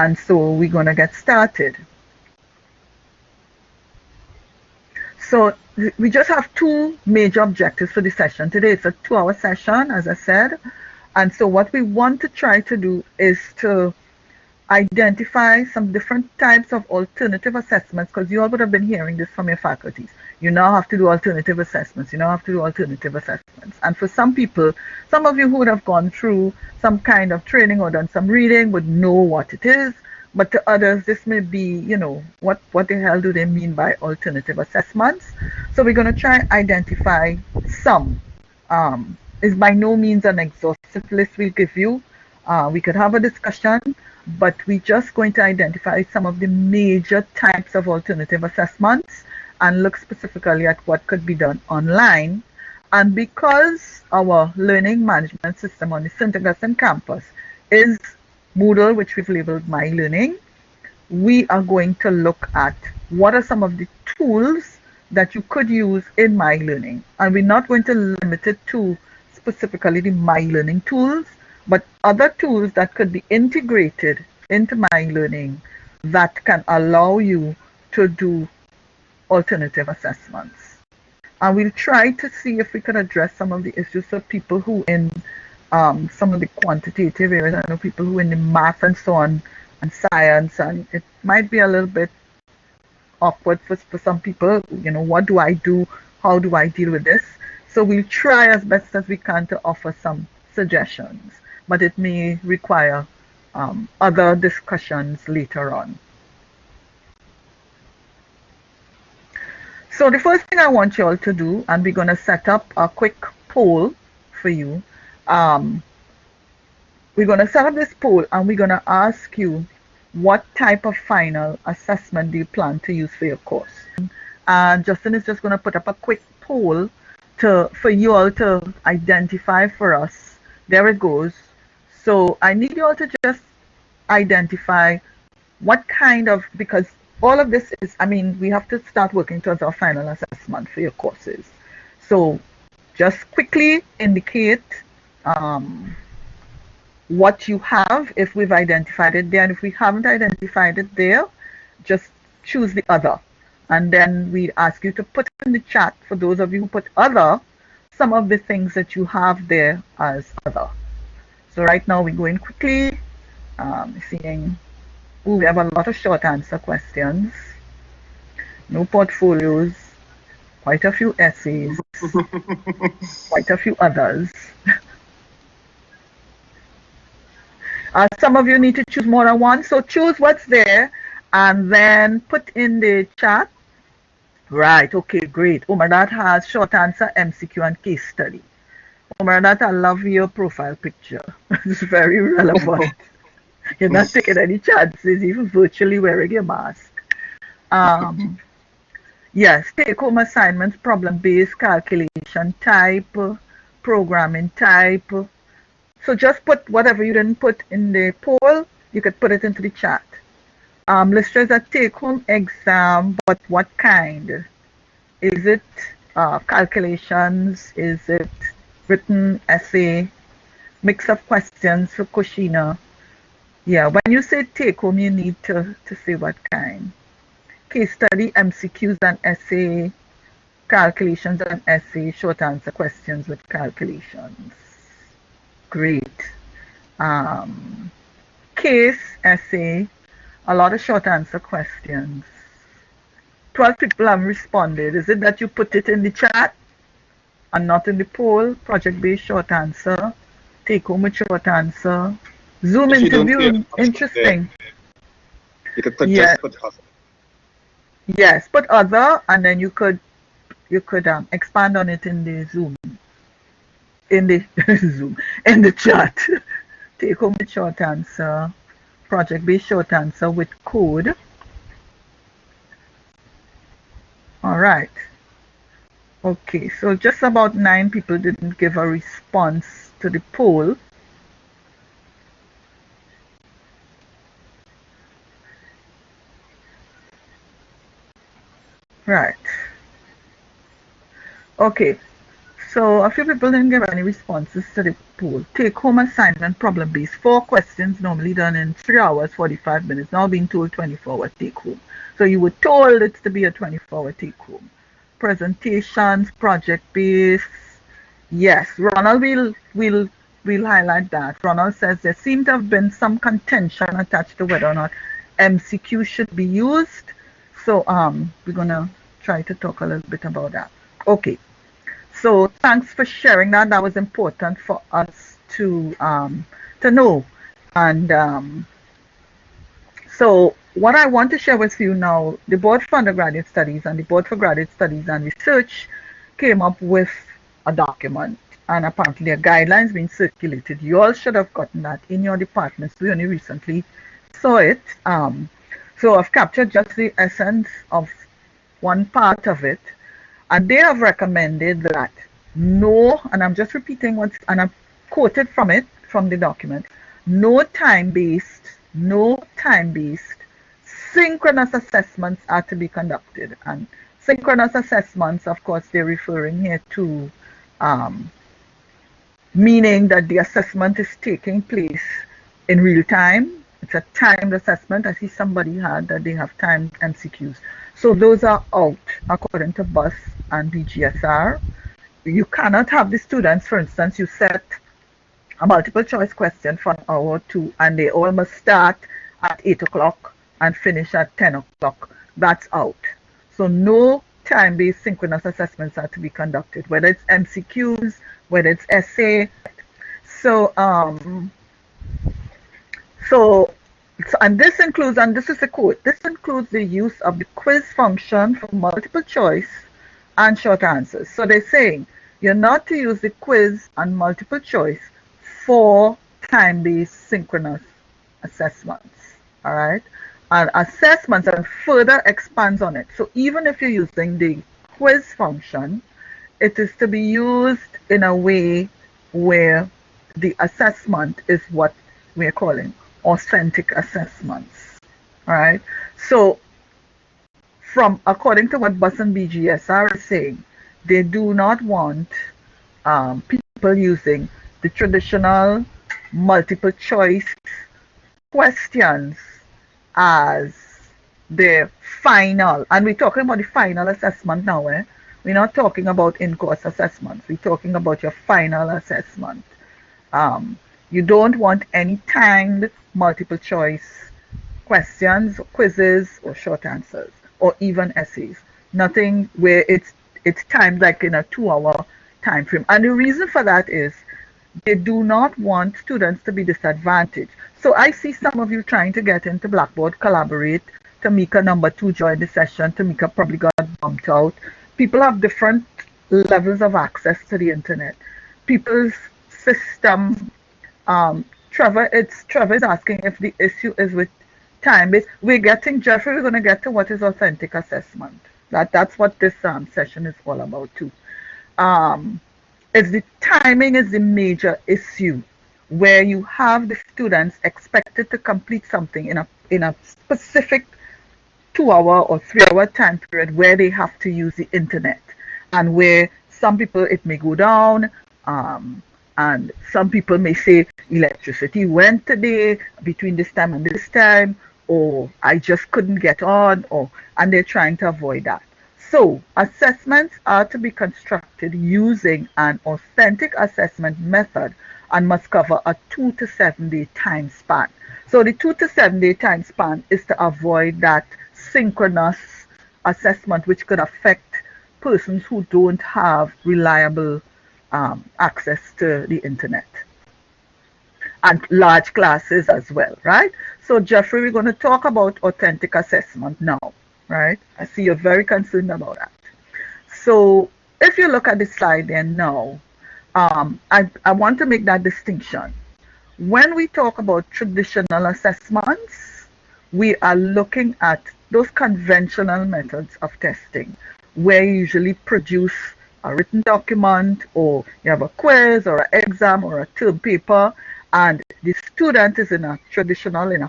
And so we're going to get started. So we just have two major objectives for the session. Today it's a 2-hour session, as I said. And so what we want to try to do is to identify some different types of alternative assessments, because you all would have been hearing this from your faculties. You now have to do alternative assessments. You now have to do alternative assessments. And for some people, some of you who would have gone through some kind of training or done some reading would know what it is. But to others, this may be, what the hell do they mean by alternative assessments? So we're going to try and identify some. It's by no means an exhaustive list we'll give you. We could have a discussion, but we're just going to identify some of the major types of alternative assessments and look specifically at what could be done online. And because our learning management system on the St. Augustine campus is Moodle, which we've labeled myeLearning, we are going to look at what are some of the tools that you could use in myeLearning. And we're not going to limit it to specifically the myeLearning tools, but other tools that could be integrated into myeLearning that can allow you to do alternative assessments. And we'll try to see if we can address some of the issues for people who in some of the quantitative areas. I know people who in the math and so on and science, and it might be a little bit awkward for some people. What do I do? How do I deal with this? So we'll try as best as we can to offer some suggestions, but it may require other discussions later on. So the first thing I want you all to do, and we're going to set up a quick poll for you. We're going to set up this poll and we're going to ask you what type of final assessment do you plan to use for your course. And Justin is just going to put up a quick poll for you all to identify for us. There it goes. So I need you all to just identify what kind of, because all of this is, we have to start working towards our final assessment for your courses. So just quickly indicate what you have if we've identified it there, and if we haven't identified it there, just choose the other. And then we ask you to put in the chat, for those of you who put other, some of the things that you have there as other. So right now we go in quickly, seeing, we have a lot of short answer questions, no portfolios, quite a few essays, quite a few others. Some of you need to choose more than one, so choose what's there and then put in the chat. Right, okay, great. Umadat has short answer, MCQ, and case study. Umadat, I love your profile picture. It's very relevant. You're not taking any chances, even virtually wearing your mask. Yes, take-home assignments, problem-based, calculation type, programming type. So just put whatever you didn't put in the poll, you could put it into the chat. Listers a take-home exam, but what kind? Is it calculations? Is it written essay? Mix of questions for Kushina? Yeah, when you say take-home, you need to say what kind. Case study, MCQs and essay, calculations and essay, short answer questions with calculations. Great. Case, essay, a lot of short answer questions. 12 people have responded. Is it that you put it in the chat and not in the poll? Project-based short answer, take home with short answer. Zoom interview, interesting. You could just put other. Yes, put other, and then you could expand on it in the Zoom. In the Zoom, in the chat. Take home with short answer, project-based short answer with code. All right. Okay, so just about 9 people didn't give a response to the poll. Right. Okay, So a few people didn't give any responses to the poll. Take home assignment problem based. 4 questions normally done in 3 hours, 45 minutes. Now being told 24-hour take home. So you were told it's to be a 24-hour take home. Presentations, project based. Yes, Ronald will highlight that. Ronald says there seemed to have been some contention attached to whether or not MCQ should be used. So we're gonna try to talk a little bit about that. Okay. So thanks for sharing that. That was important for us to know. And so what I want to share with you now, the Board for Undergraduate Studies and the Board for Graduate Studies and Research came up with a document, and apparently a guidelines being circulated. You all should have gotten that in your departments. We only recently saw it. So I've captured just the essence of one part of it. And they have recommended that no, and I'm just repeating what's, and I've quoted from it, from the document, no time-based synchronous assessments are to be conducted. And synchronous assessments, of course, they're referring here to meaning that the assessment is taking place in real time. It's a timed assessment. I see somebody had that they have timed MCQs. So those are out according to BUS and BGSR. You cannot have the students, for instance, you set a multiple choice question for an hour or two and they all must start at 8 o'clock and finish at 10 o'clock. That's out. So no time-based synchronous assessments are to be conducted, whether it's MCQs, whether it's essay. So and this includes, and this is a quote, this includes the use of the quiz function for multiple choice and short answers. So they're saying you're not to use the quiz and multiple choice for time-based synchronous assessments. All right, and assessments and further expands on it. So even if you're using the quiz function, it is to be used in a way where the assessment is what we're calling authentic assessments. All right. So according to what BUS and BGSR is saying, they do not want people using the traditional multiple choice questions as their final, and we're talking about the final assessment now. We're not talking about in-course assessments. We're talking about your final assessment. You don't want any timed multiple choice questions, quizzes, or short answers, or even essays. Nothing where it's timed like in a 2-hour time frame. And the reason for that is they do not want students to be disadvantaged. So I see some of you trying to get into Blackboard, collaborate. Tamika, number 2, joined the session. Tamika probably got bumped out. People have different levels of access to the internet. People's system, Trevor is asking if the issue is with time-based. Jeffrey, we're going to get to what is authentic assessment. That's what this session is all about too. If the timing is the major issue, where you have the students expected to complete something in a specific 2-hour or 3-hour time period where they have to use the internet, and where some people it may go down, and some people may say electricity went today between this time and this time, or I just couldn't get on, and they're trying to avoid that. So assessments are to be constructed using an authentic assessment method and must cover a 2 to 7 day time span. So the 2 to 7 day time span is to avoid that synchronous assessment, which could affect persons who don't have reliable access to the internet, and large classes as well, right? So Jeffrey, we're going to talk about authentic assessment now, right? I see you're very concerned about that. So if you look at the slide there now, I want to make that distinction. When we talk about traditional assessments, we are looking at those conventional methods of testing, where you usually produce a written document, or you have a quiz or an exam or a term paper, and the student is in a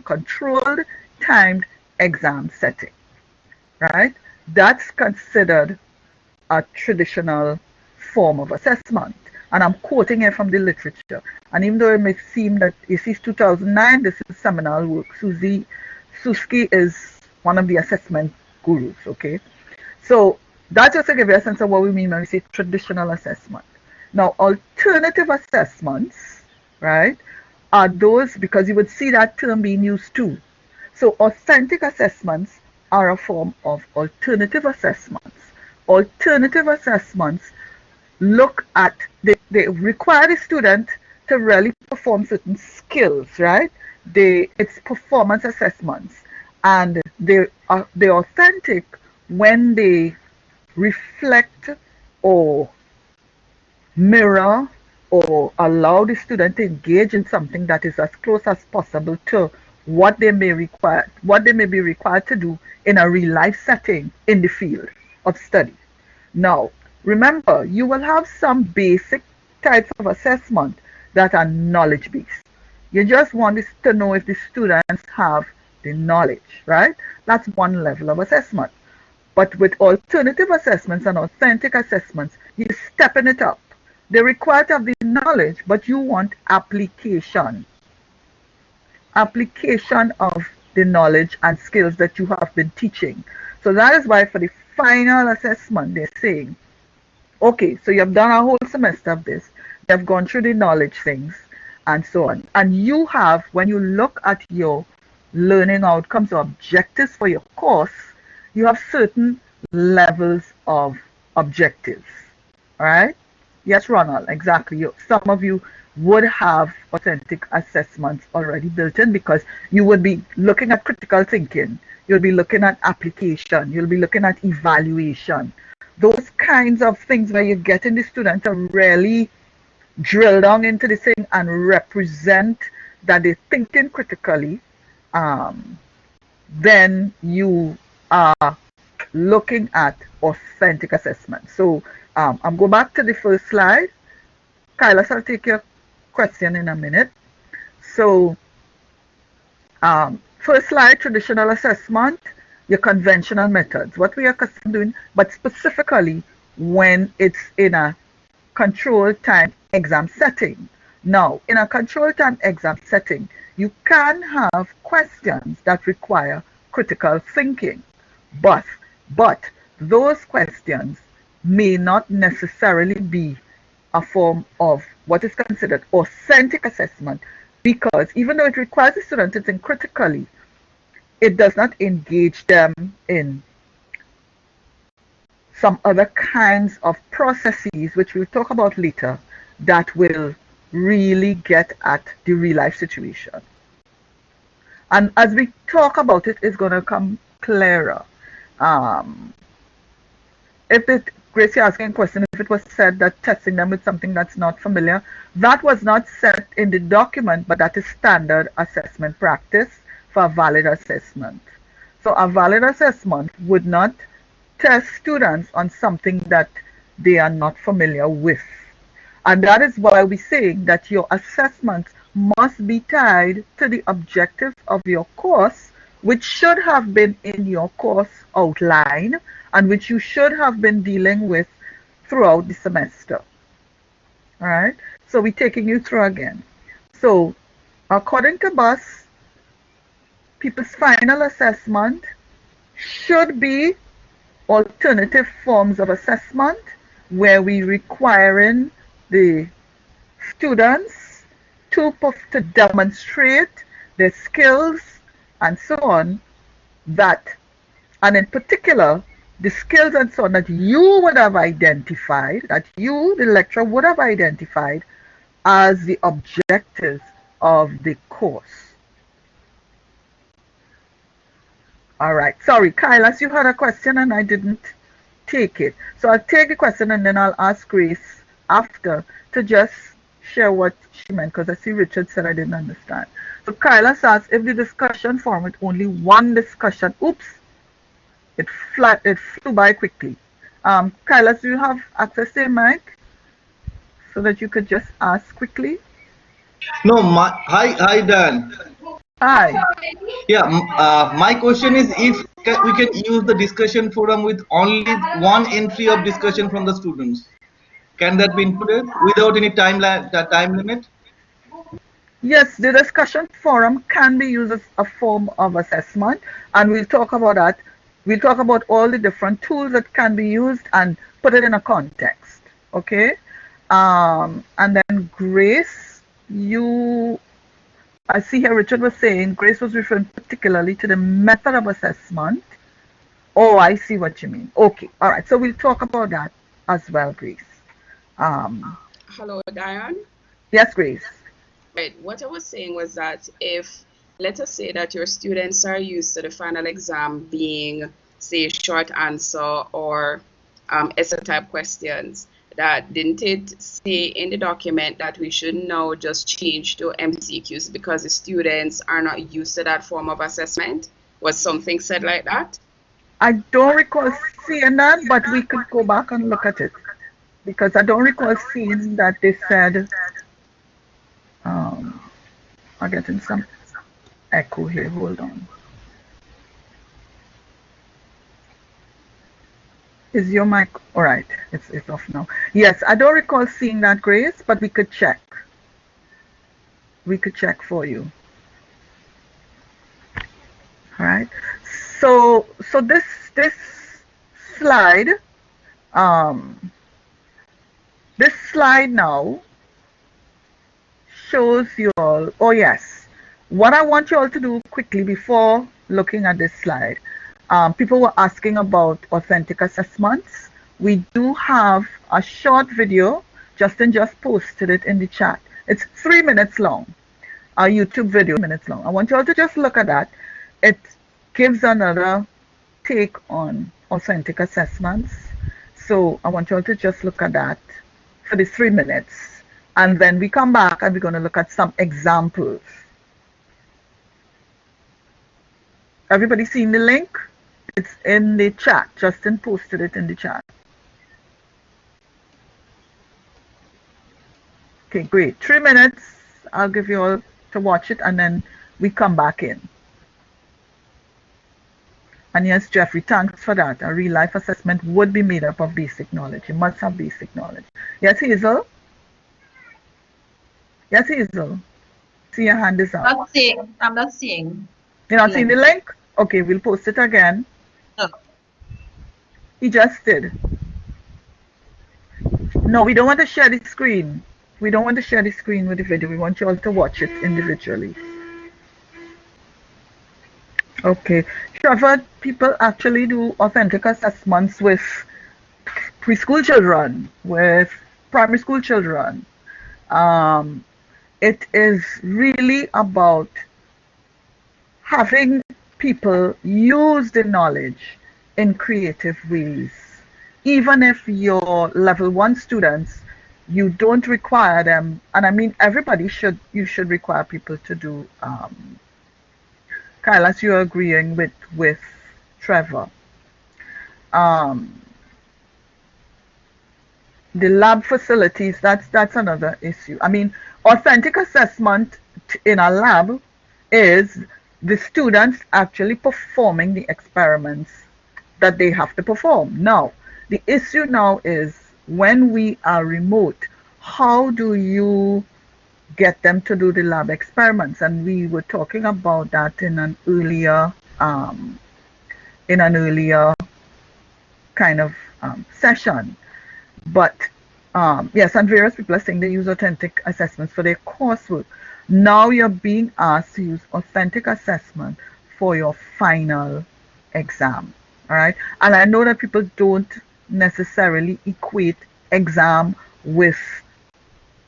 controlled, timed exam setting, right? That's considered a traditional form of assessment. And I'm quoting it from the literature. And even though it may seem that this is 2009, this is seminal work. Suski is one of the assessment gurus, okay? So that's just to give you a sense of what we mean when we say traditional assessment. Now, alternative assessments, right, are those, because you would see that term being used too. So authentic assessments are a form of alternative assessments. Alternative assessments look at, they require the student to really perform certain skills, right? It's performance assessments, and they're authentic when they reflect or mirror or allow the student to engage in something that is as close as possible to what they may be required to do in a real life setting in the field of study. Now, remember, you will have some basic types of assessment that are knowledge based. You just want to know if the students have the knowledge, right? That's one level of assessment. But with alternative assessments and authentic assessments, you're stepping it up. They require to have the knowledge, but you want application. Application of the knowledge and skills that you have been teaching. So that is why for the final assessment, they're saying, okay, so you've done a whole semester of this, you've gone through the knowledge things, and so on. And you have, when you look at your learning outcomes or objectives for your course, you have certain levels of objectives. All right? Yes, Ronald, exactly. Some of you would have authentic assessments already built in because you would be looking at critical thinking, you'll be looking at application, you'll be looking at evaluation. Those kinds of things where you're getting the student to really drill down into the thing and represent that they're thinking critically, then you are looking at authentic assessment. So I'm going back to the first slide. Kyla, I'll take your question in a minute. So first slide, traditional assessment, your conventional methods, what we are accustomed doing, but specifically when it's in a control time exam setting. Now, in a control time exam setting, you can have questions that require critical thinking, but those questions may not necessarily be a form of what is considered authentic assessment, because even though it requires the student to think critically, it does not engage them in some other kinds of processes, which we'll talk about later, that will really get at the real life situation. And as we talk about it, it's going to come clearer. Gracie asking a question, if it was said that testing them with something that's not familiar, that was not set in the document, but that is standard assessment practice for a valid assessment. So a valid assessment would not test students on something that they are not familiar with. And that is why we're saying that your assessments must be tied to the objectives of your course, which should have been in your course outline and which you should have been dealing with throughout the semester. All right, so we're taking you through again. So according to BUS, people's final assessment should be alternative forms of assessment where we requiring the students to demonstrate their skills and so on, that, and in particular, the skills and so on that you would have identified, that you, the lecturer, would have identified as the objectives of the course. All right. Sorry, Kyla, you had a question and I didn't take it. So I'll take the question and then I'll ask Grace after to just share what she meant, because I see Richard said I didn't understand. So Kyla says, if the discussion format only one discussion, oops, it flew by quickly. Kyla, do you have access to your mic so that you could just ask quickly? No, hi Dan. Hi. Yeah, my question is if we can use the discussion forum with only one entry of discussion from the students. Can that be included without any time limit? Yes, the discussion forum can be used as a form of assessment, and we'll talk about that. We'll talk about all the different tools that can be used and put it in a context. Okay? And then Grace, I see here Richard was saying Grace was referring particularly to the method of assessment. Oh, I see what you mean. Okay, all right. So we'll talk about that as well, Grace. Hello, Diane. Yes, Grace. Right. What I was saying was that if, let us say that your students are used to the final exam being, say, short answer or essay type questions, that didn't it say in the document that we should now just change to MCQs because the students are not used to that form of assessment? Was something said like that? I don't recall seeing that, but we could go back and look at it because I don't recall seeing that they said. I'm getting some echo here. Hold on. Is your mic all right? It's off now. Yes, I don't recall seeing that, Grace, but we could check. We could check for you. All right. So this slide, this slide now shows you all. Oh yes, what I want you all to do quickly before looking at this slide. People were asking about authentic assessments. We do have a short video. Justin just posted it in the chat. It's 3 minutes long. A YouTube video, 3 minutes long. I want you all to just look at that. It gives another take on authentic assessments. So I want you all to just look at that for the 3 minutes. And then we come back and we're going to look at some examples. Everybody seen the link? It's in the chat. Justin posted it in the chat. Okay, great. 3 minutes. I'll give you all to watch it and then we come back in. And yes, Jeffrey, thanks for that. A real life assessment would be made up of basic knowledge. You must have basic knowledge. Yes, Hazel? Yes, Hazel. See, your hand is up. I'm not seeing. You're not seeing the link? Okay, we'll post it again. No. He just did. No, we don't want to share the screen. We don't want to share the screen with the video. We want you all to watch it individually. Okay. Trevor, people actually do authentic assessments with preschool children, with primary school children. It is really about having people use the knowledge in creative ways. Even if your level 1 students, you don't require them, and I mean everybody you should require people to do, Kailas, you're agreeing with Trevor. The lab facilities, that's another issue. I mean, authentic assessment in a lab is the students actually performing the experiments that they have to perform. Now, the issue now is when we are remote, how do you get them to do the lab experiments? And we were talking about that in an earlier kind of session. But yes, and various people are saying they use authentic assessments for their coursework. Now you're being asked to use authentic assessment for your final exam. All right. And I know that people don't necessarily equate exam with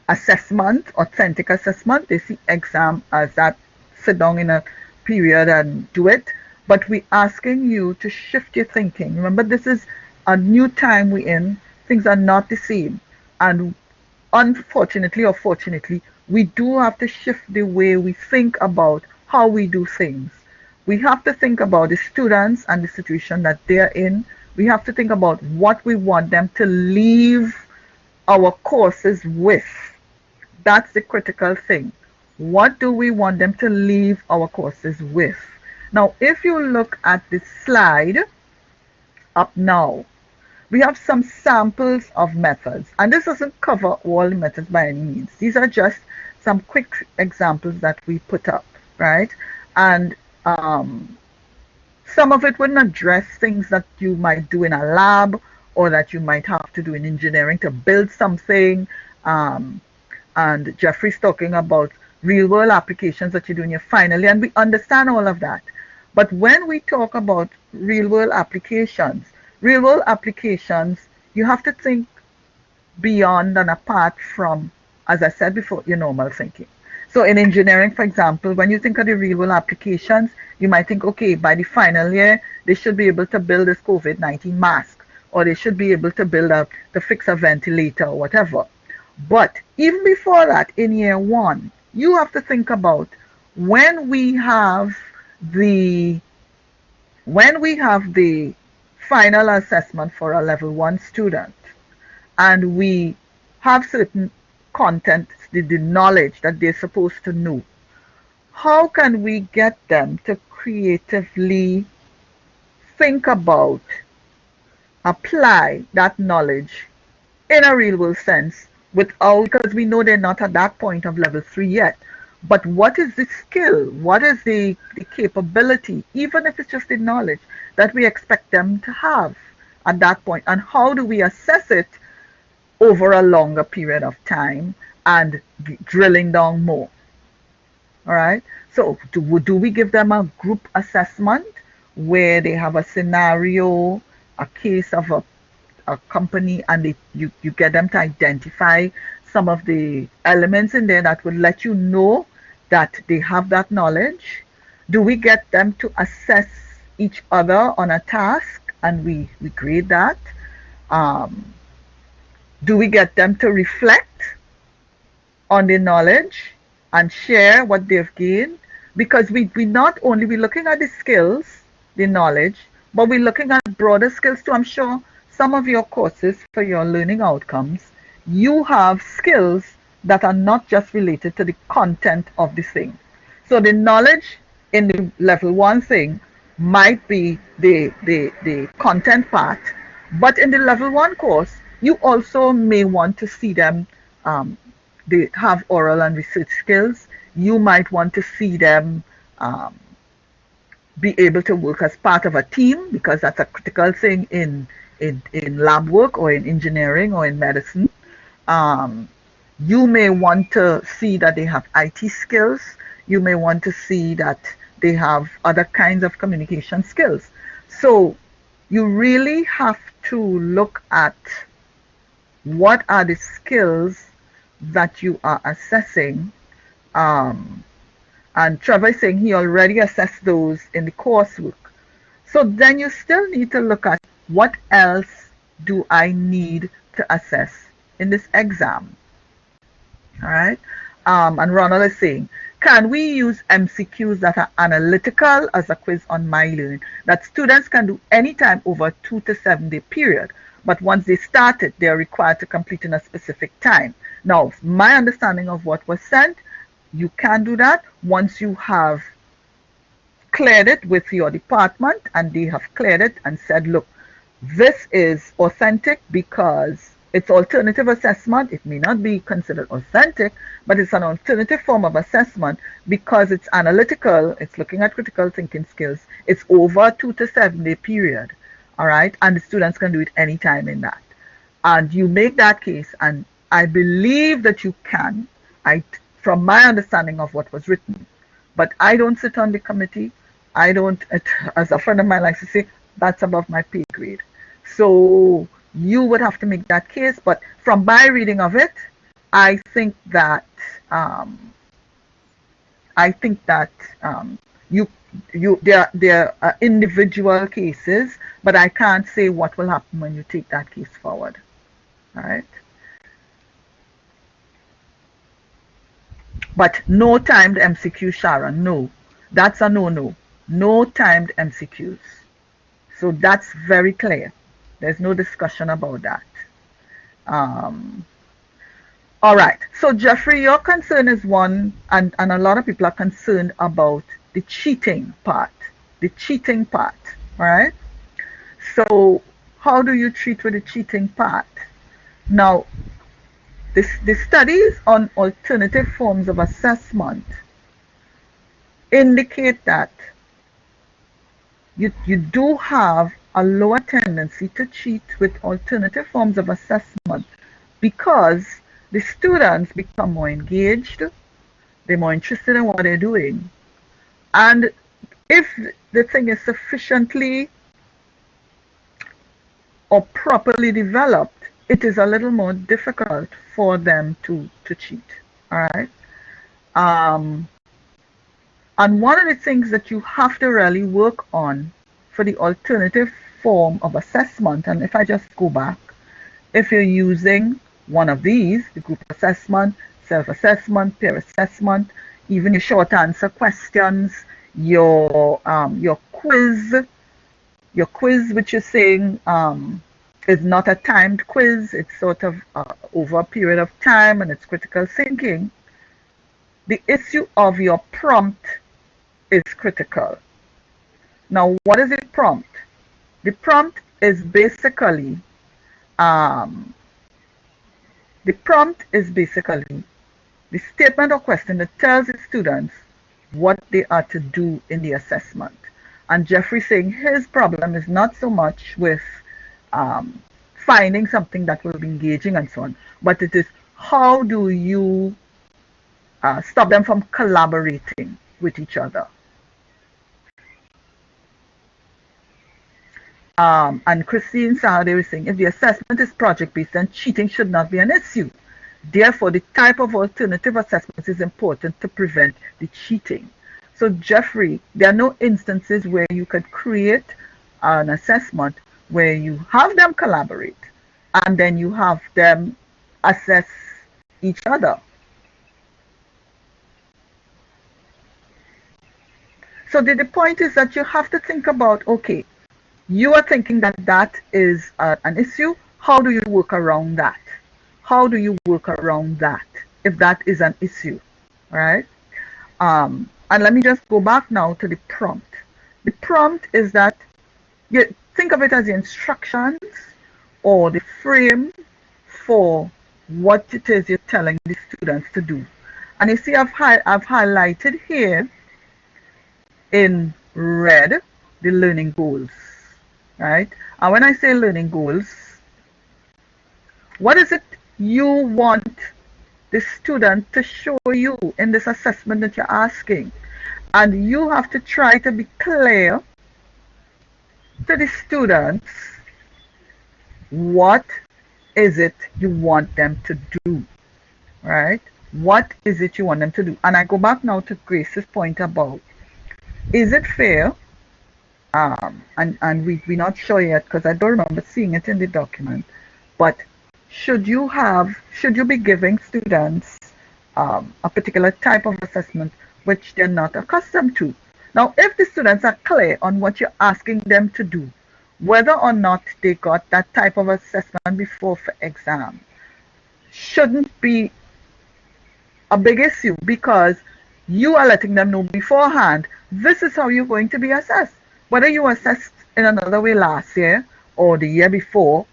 assessment, authentic assessment. They see exam as that sit down in a period and do it. But we're asking you to shift your thinking. Remember, this is a new time we're in. Things are not the same. And unfortunately or fortunately, we do have to shift the way we think about how we do things. We have to think about the students and the situation that they're in. We have to think about what we want them to leave our courses with. That's the critical thing. What do we want them to leave our courses with? Now, if you look at the slide up now, we have some samples of methods, and this doesn't cover all the methods by any means. These are just some quick examples that we put up, right? And some of it wouldn't address things that you might do in a lab or that you might have to do in engineering to build something. And Jeffrey's talking about real world applications that you do in your final year, and we understand all of that. But when we talk about real world applications, you have to think beyond and apart from, as I said before, your normal thinking. So in engineering, for example, when you think of the real world applications, you might think, okay, by the final year, they should be able to build this COVID-19 mask, or they should be able to to fix a ventilator or whatever. But even before that, in year one, you have to think about when we have the final assessment for a level 1 student, and we have certain content, the knowledge that they're supposed to know, how can we get them to creatively think about, apply that knowledge in a real world sense without, because we know they're not at that point of level 3 yet. But what is the skill? What is the capability, even if it's just the knowledge that we expect them to have at that point? And how do we assess it over a longer period of time and drilling down more? All right. So do we give them a group assessment where they have a scenario, a case of a company, and you get them to identify some of the elements in there that would let you know that they have that knowledge? Do we get them to assess each other on a task and we grade that? Do we get them to reflect on the knowledge and share what they've gained? Because we not only we're looking at the skills, the knowledge, but we're looking at broader skills too. I'm sure some of your courses for your learning outcomes, you have skills that are not just related to the content of the thing. So the knowledge in the level 1 thing might be the content part, but in the level 1 course, you also may want to see them, they have oral and research skills. You might want to see them be able to work as part of a team, because that's a critical thing in lab work or in engineering or in medicine. You may want to see that they have IT skills. You may want to see that they have other kinds of communication skills. So you really have to look at what are the skills that you are assessing. And Trevor is saying he already assessed those in the coursework. So then you still need to look at what else do I need to assess in this exam. All right. And Ronald is saying, can we use MCQs that are analytical as a quiz on myeLearning that students can do anytime over a 2 to 7 day period, but once they start it, they are required to complete in a specific time? Now, my understanding of what was sent, you can do that once you have cleared it with your department and they have cleared it and said, look, this is authentic because it's alternative assessment. It may not be considered authentic, but it's an alternative form of assessment because it's analytical, it's looking at critical thinking skills, it's over a 2 to 7 day period, all right? And the students can do it anytime in that. And you make that case, and I believe that you can, from my understanding of what was written. But I don't sit on the committee. I don't, as a friend of mine likes to say, that's above my pay grade. So you would have to make that case. But from my reading of it, I think that there are individual cases, but I can't say what will happen when you take that case forward. All right. But no timed MCQ, Sharon, no. That's a no-no. No timed MCQs. So that's very clear. There's no discussion about that. All right. So Jeffrey, your concern is one, and a lot of people are concerned about the cheating part. The cheating part, all right? So how do you treat with the cheating part? Now, the studies on alternative forms of assessment indicate that you do have a lower tendency to cheat with alternative forms of assessment because the students become more engaged, they're more interested in what they're doing. And if the thing is sufficiently or properly developed, it is a little more difficult for them to cheat. All right. And one of the things that you have to really work on for the alternative form of assessment, and if I just go back, if you're using one of these, the group assessment, self-assessment, peer assessment, even your short answer questions, your quiz, which you're saying is not a timed quiz, it's sort of over a period of time and it's critical thinking, the issue of your prompt is critical. Now, what is the prompt? The prompt is basically the statement or question that tells the students what they are to do in the assessment. And Jeffrey saying his problem is not so much with finding something that will be engaging and so on, but it is how do you stop them from collaborating with each other. And Christine Saturday was saying, if the assessment is project-based, then cheating should not be an issue. Therefore, the type of alternative assessment is important to prevent the cheating. So, Jeffrey, there are no instances where you could create an assessment where you have them collaborate and then you have them assess each other. So the point is that you have to think about, okay, you are thinking that that is an issue. How do you work around that? How do you work around that if that is an issue, right? And let me just go back now to the prompt. The prompt is that you think of it as the instructions or the frame for what it is you're telling the students to do. And you see I've highlighted here in red the learning goals, right? And when I say learning goals, what is it you want the student to show you in this assessment that you're asking? And you have to try to be clear to the students what is it you want them to do, right? What is it you want them to do? And I go back now to Grace's point about, is it fair? And we're not sure yet because I don't remember seeing it in the document, but should you be giving students a particular type of assessment which they're not accustomed to? Now, if the students are clear on what you're asking them to do, whether or not they got that type of assessment before for exam, shouldn't be a big issue because you are letting them know beforehand, this is how you're going to be assessed. Whether you assessed in another way last year or the year before,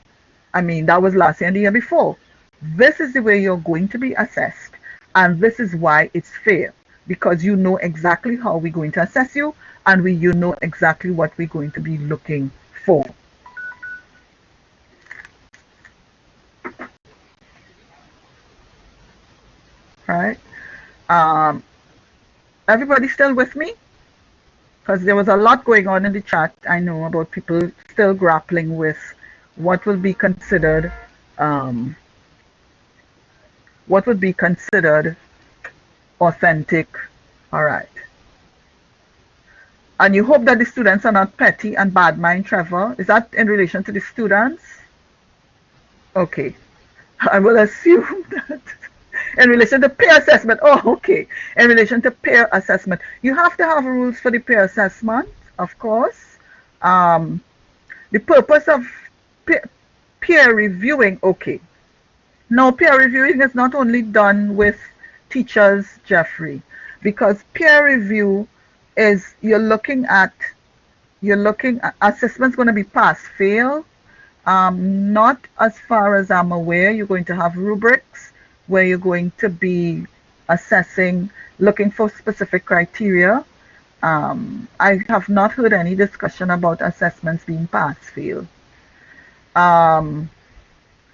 I mean, that was last year and the year before. This is the way you're going to be assessed. And this is why it's fair. Because you know exactly how we're going to assess you and you know exactly what we're going to be looking for. Right? Everybody still with me? Because there was a lot going on in the chat, I know, about people still grappling with what will be considered authentic. All right. And you hope that the students are not petty and bad mind, Trevor. Is that in relation to the students? Okay. I will assume that in relation to peer assessment. Oh, okay. In relation to peer assessment. You have to have rules for the peer assessment, of course. The purpose of peer reviewing, okay. Now, peer reviewing is not only done with teachers, Jeffrey, because peer review is you're looking at assessment's going to be pass fail. Not as far as I'm aware. You're going to have rubrics where you're going to be assessing, looking for specific criteria. I have not heard any discussion about assessments being pass-fail.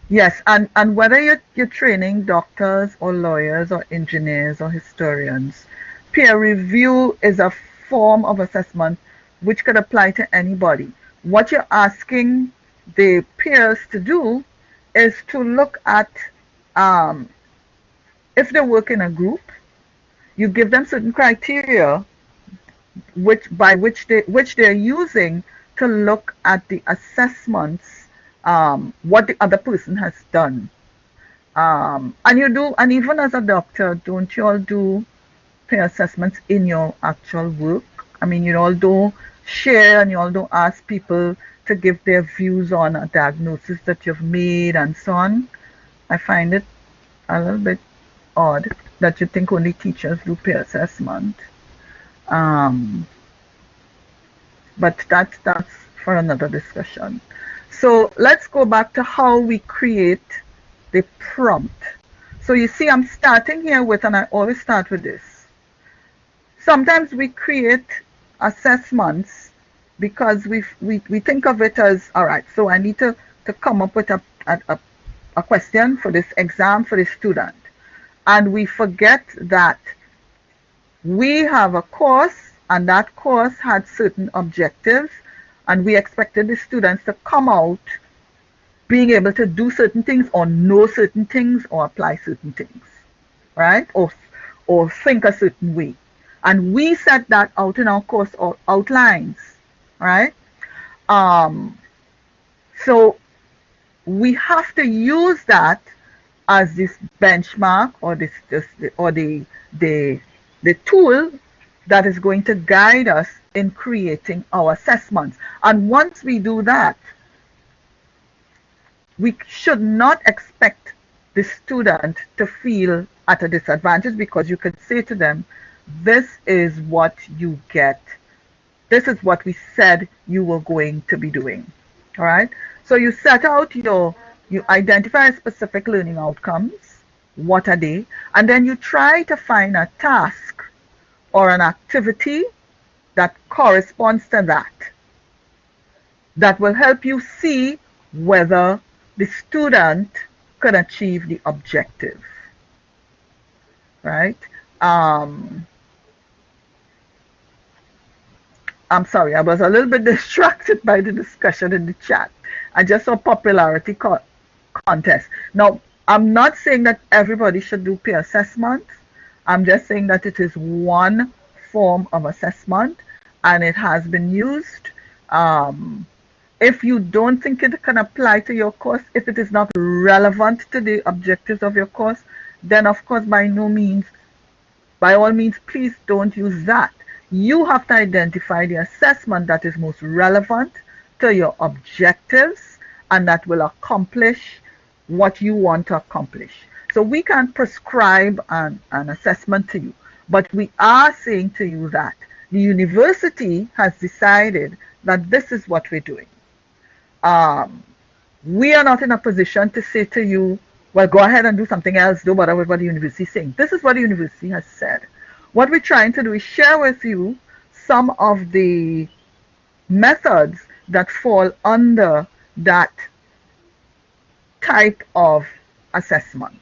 Yes, and whether you're training doctors or lawyers or engineers or historians, peer review is a form of assessment which could apply to anybody. What you're asking the peers to do is to look at um, if they work in a group, you give them certain criteria which they're using to look at the assessments, what the other person has done. And even as a doctor, don't you all do peer assessments in your actual work? I mean, you all don't share and you all don't ask people to give their views on a diagnosis that you've made and so on. I find it a little bit odd that you think only teachers do peer assessment. Um, but that's for another discussion. So let's go back to how we create the prompt. So you see, I'm starting here with, and I always start with this. Sometimes we create assessments because we think of it as, all right, so I need to come up with a question for this exam for the student. And we forget that we have a course, and that course had certain objectives, and we expected the students to come out being able to do certain things or know certain things or apply certain things, right? Or think a certain way. And we set that out in our course or outlines, right? So we have to use that as this benchmark or the tool that is going to guide us in creating our assessments. And once we do that, we should not expect the student to feel at a disadvantage, because you could say to them, this is what you get. This is what we said you were going to be doing. All right. So you set out you identify specific learning outcomes. What are they? And then you try to find a task or an activity that corresponds to that will help you see whether the student can achieve the objective, right? I'm sorry, I was a little bit distracted by the discussion in the chat. I just saw popularity contest. Now, I'm not saying that everybody should do peer assessment. I'm just saying that it is one form of assessment and it has been used. If you don't think it can apply to your course, if it is not relevant to the objectives of your course, then of course, by all means, please don't use that. You have to identify the assessment that is most relevant to your objectives and that will accomplish what you want to accomplish. So we can prescribe an assessment to you, but we are saying to you that the university has decided that this is what we're doing. We are not in a position to say to you, well, go ahead and do something else, do whatever what the university is saying. This is what the university has said. What we're trying to do is share with you some of the methods that fall under that type of assessment,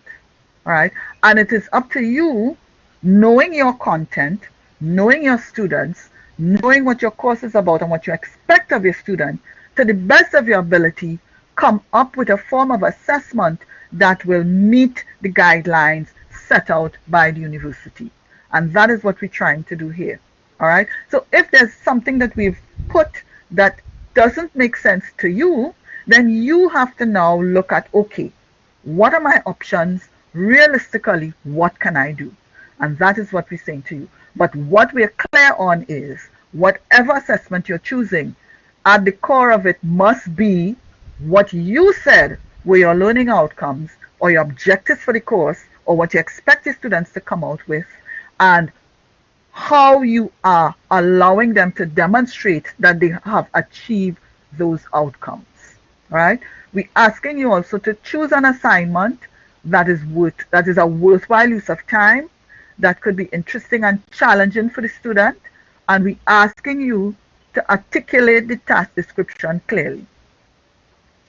right? And it is up to you, knowing your content, knowing your students, knowing what your course is about and what you expect of your student, to the best of your ability, come up with a form of assessment that will meet the guidelines set out by the university. And that is what we're trying to do here. All right. So if there's something that we've put that doesn't make sense to you, then you have to now look at, okay, what are my options? Realistically, what can I do? And that is what we're saying to you. But what we're clear on is whatever assessment you're choosing, at the core of it must be what you said were your learning outcomes or your objectives for the course or what you expect your students to come out with, and how you are allowing them to demonstrate that they have achieved those outcomes. All right. We're asking you also to choose an assignment that is a worthwhile use of time, that could be interesting and challenging for the student, and we're asking you to articulate the task description clearly.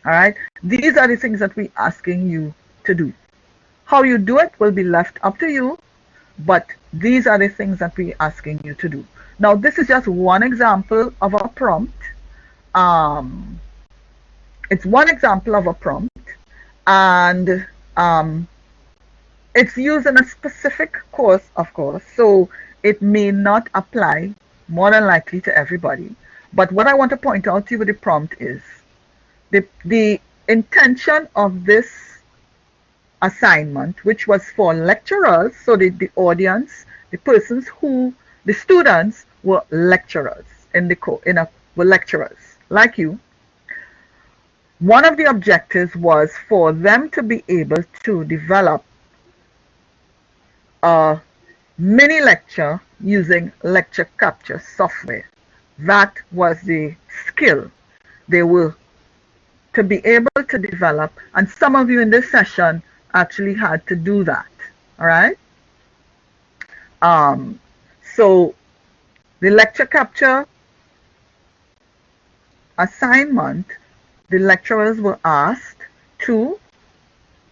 All right. These are the things that we're asking you to do. How you do it will be left up to you, but these are the things that we're asking you to do. Now, this is just one example of a prompt. It's one example of a prompt, and it's used in a specific course, of course, so it may not apply more than likely to everybody. But what I want to point out to you with the prompt is the intention of this assignment, which was for lecturers, so the audience, the students were lecturers were lecturers like you. One of the objectives was for them to be able to develop a mini lecture using lecture capture software. That was the skill they were to be able to develop, and some of you in this session actually had to do that. All right. So the lecture capture assignment, the lecturers were asked to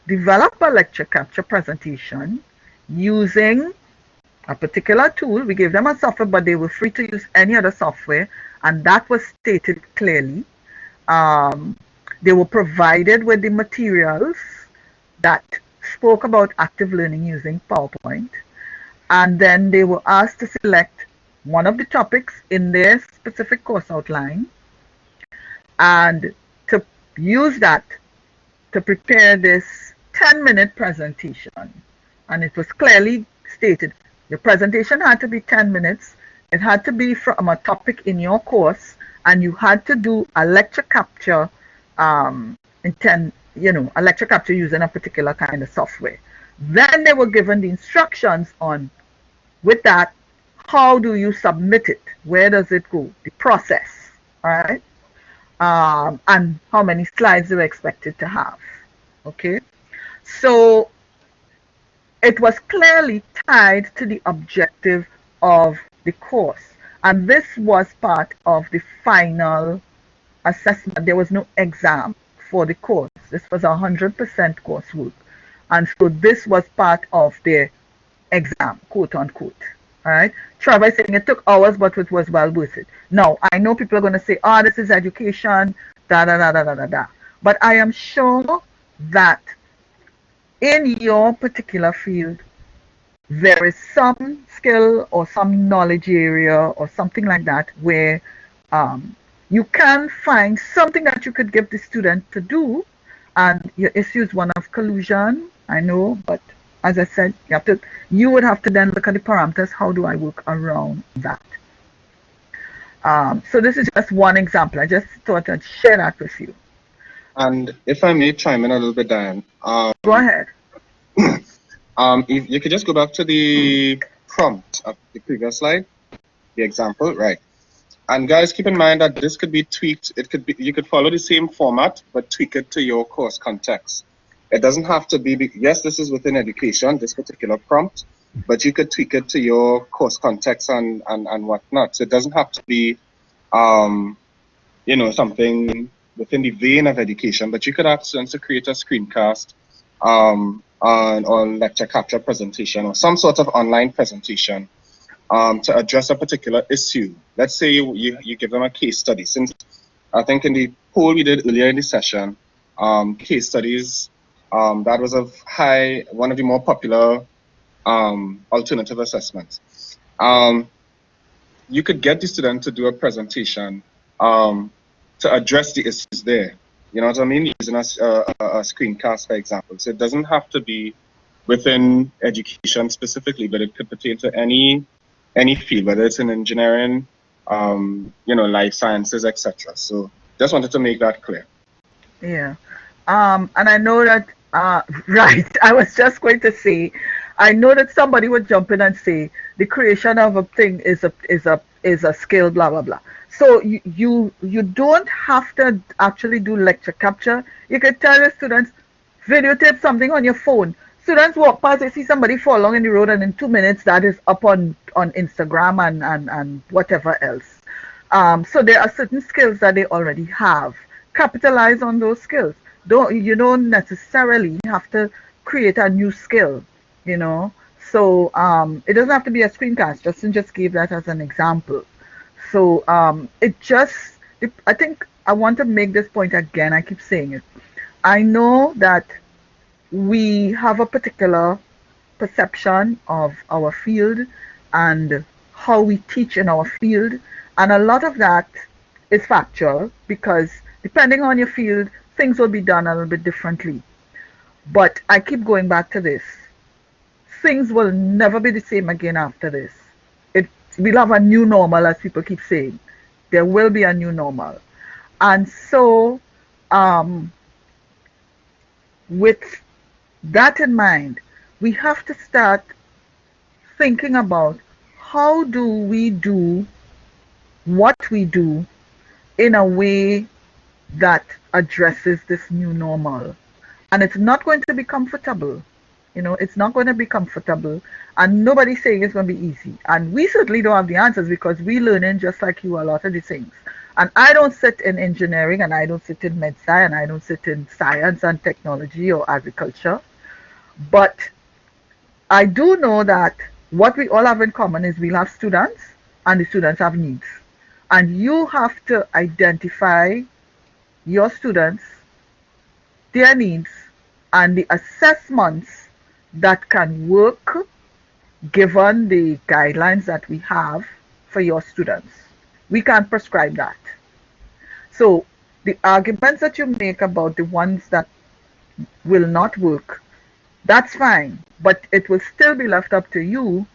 develop a lecture capture presentation using a particular tool. We gave them a software, but they were free to use any other software, and that was stated clearly. They were provided with the materials that spoke about active learning using PowerPoint, and then they were asked to select one of the topics in their specific course outline and to use that to prepare this 10-minute presentation. And it was clearly stated your presentation had to be 10 minutes. It had to be from a topic in your course, and you had to do a lecture capture a lecture capture using a particular kind of software. Then they were given the instructions on, with that, how do you submit it? Where does it go? The process, all right? And how many slides they were expected to have, okay? So it was clearly tied to the objective of the course. And this was part of the final assessment. There was no exam for the course. This was 100% coursework. And so this was part of their exam, quote unquote. All right. Trevor is saying it took hours, but it was well worth it. Now, I know people are going to say, oh, this is education, da da da da da da da. But I am sure that in your particular field, there is some skill or some knowledge area or something like that where you can find something that you could give the student to do, and your issue is one of collusion, I know, but as I said, you would have to then look at the parameters. How do I work around that? So this is just one example. I just thought I'd share that with you. And if I may chime in a little bit, Diane. Go ahead. If you could just go back to the prompt of the previous slide, the example, right? And guys, keep in mind that this could be tweaked. It could be, you could follow the same format, but tweak it to your course context. It doesn't have to be, yes, this is within education, this particular prompt, but you could tweak it to your course context and whatnot. So it doesn't have to be, something within the vein of education, but you could ask students to create a screencast or lecture capture presentation or some sort of online presentation to address a particular issue. Let's say you give them a case study. Since I think in the poll we did earlier in the session, case studies, that was one of the more popular alternative assessments. You could get the student to do a presentation to address the issues there. You know what I mean? Using a screencast, for example. So it doesn't have to be within education specifically, but it could pertain to any field, whether it's in engineering, life sciences, etc. So just wanted to make that clear. Yeah. And I know that, right, I was just going to say, I know that somebody would jump in and say the creation of a thing is is a skill, blah, blah, blah. So you don't have to actually do lecture capture. You can tell your students, videotape something on your phone. Students walk past, they see somebody fall along in the road, and in 2 minutes that is up on Instagram and whatever else. So there are certain skills that they already have. Capitalize on those skills. You don't necessarily have to create a new skill, you know. So it doesn't have to be a screencast. Justin just gave that as an example. So I think I want to make this point again. I keep saying it. I know that we have a particular perception of our field and how we teach in our field. And a lot of that is factual because depending on your field, things will be done a little bit differently. But I keep going back to this. Things will never be the same again after this. We'll have a new normal, as people keep saying. There will be a new normal. And so, with that in mind, we have to start thinking about how do we do what we do in a way that addresses this new normal. And it's not going to be comfortable. You know, it's not going to be comfortable. And nobody's saying it's going to be easy. And we certainly don't have the answers because we learning just like you a lot of the things. And I don't sit in engineering, and I don't sit in med-sci, and I don't sit in science and technology or agriculture. But I do know that what we all have in common is we'll have students, and the students have needs. And you have to identify your students, their needs, and the assessments that can work given the guidelines that we have for your students. We can't prescribe that. So the arguments that you make about the ones that will not work, that's fine, but it will still be left up to you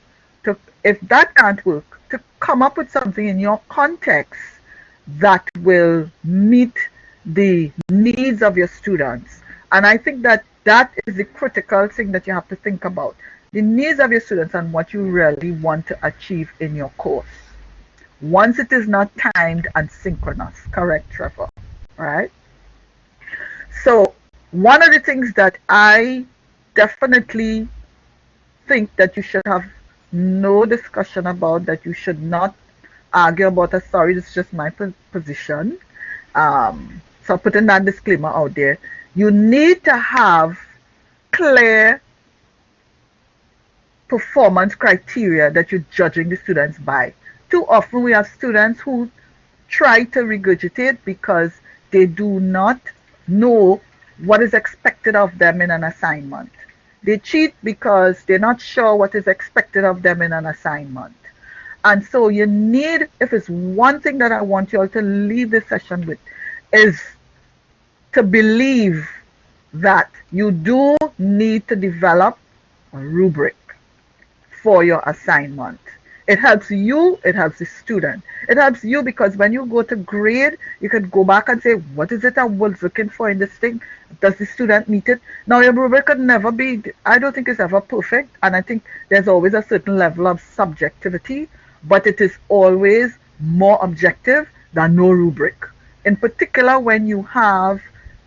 to, if that can't work, to come up with something in your context that will meet the needs of your students. And I think that that is the critical thing that you have to think about. The needs of your students and what you really want to achieve in your course. Once it is not timed and synchronous, correct, Trevor? Right? So one of the things that I definitely think that you should have no discussion about, that you should not argue about, sorry, this is just my position. So putting that disclaimer out there, you need to have clear performance criteria that you're judging the students by. Too often we have students who try to regurgitate because they do not know what is expected of them in an assignment. They cheat because they're not sure what is expected of them in an assignment. And so you need, if it's one thing that I want you all to leave this session with, is to believe that you do need to develop a rubric for your assignment. It helps you, it helps the student. It helps you because when you go to grade, you can go back and say, what is it I was looking for in this thing? Does the student meet it? Now, your rubric could never be, I don't think it's ever perfect, and I think there's always a certain level of subjectivity, but it is always more objective than no rubric. In particular, when you have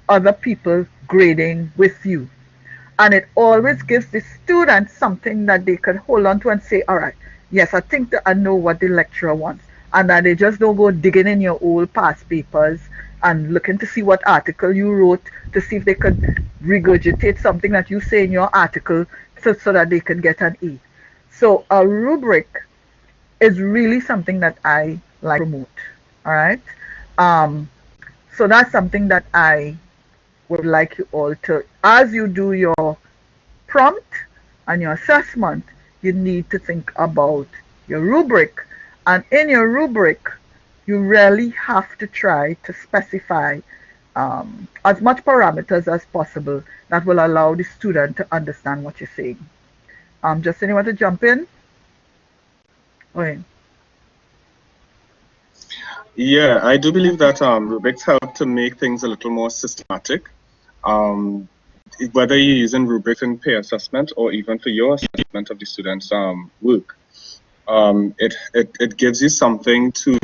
other people grading with you. And it always gives the students something that they can hold on to and say, all right, yes, I think that I know what the lecturer wants. And that they just don't go digging in your old past papers and looking to see what article you wrote to see if they could regurgitate something that you say in your article so that they can get an E. So a rubric is really something that I like to promote. All right. So that's something that I would like you all to, as you do your prompt and your assessment, you need to think about your rubric. And in your rubric, you really have to try to specify as much parameters as possible that will allow the student to understand what you're saying. Justin, you want to jump in? Okay. Yeah, I do believe that rubrics help to make things a little more systematic. Whether you're using rubrics in peer assessment or even for your assessment of the students' work. it gives you something to,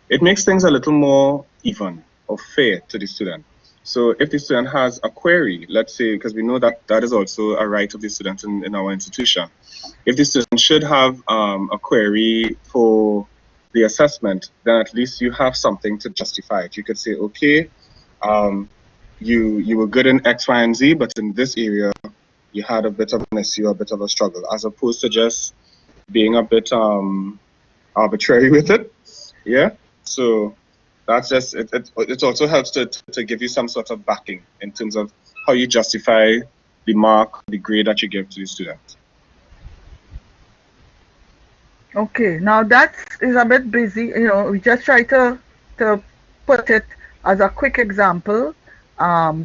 it makes things a little more even or fair to the student. So if the student has a query, let's say, because we know that that is also a right of the student in our institution. If the student should have a query for the assessment, then at least you have something to justify it. You could say, okay, you were good in X, Y, and Z, but in this area, you had a bit of an issue, a bit of a struggle, as opposed to just being a bit arbitrary with it. Yeah. So that's just it. It also helps to give you some sort of backing in terms of how you justify the mark, the grade that you give to the student. Okay, now that is a bit busy. We just try to put it as a quick example.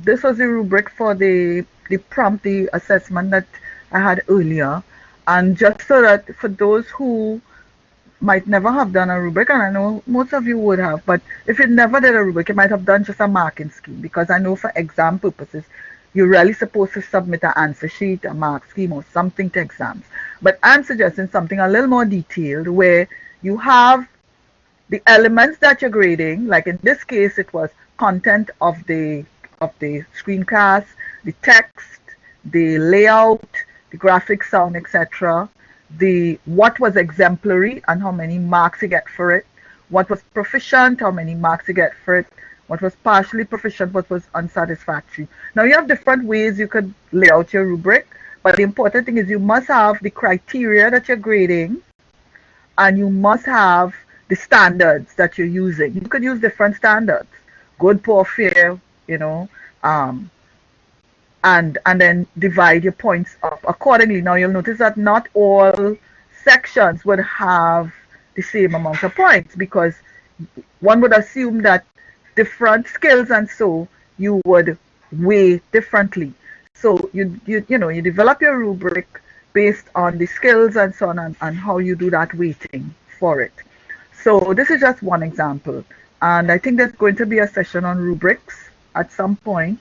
This was the rubric for the prompt, the assessment that I had earlier, and just so that for those who might never have done a rubric, and I know most of you would have, but if you never did a rubric, you might have done just a marking scheme, because I know for exam purposes, you're really supposed to submit an answer sheet, a mark scheme, or something to exams. But I'm suggesting something a little more detailed, where you have the elements that you're grading, like in this case, it was content of the screencast, the text, the layout, the graphic, sound, etc. The what was exemplary and how many marks you get for it, what was proficient, how many marks you get for it, what was partially proficient, what was unsatisfactory. Now you have different ways you could lay out your rubric, but the important thing is you must have the criteria that you're grading, and you must have the standards that you're using. You could use different standards, good, poor, fair, um, and then divide your points up accordingly. Now you'll notice that not all sections would have the same amount of points, because one would assume that different skills and so you would weigh differently. So you develop your rubric based on the skills and so on, and how you do that weighting for it. So this is just one example, and I think there's going to be a session on rubrics at some point.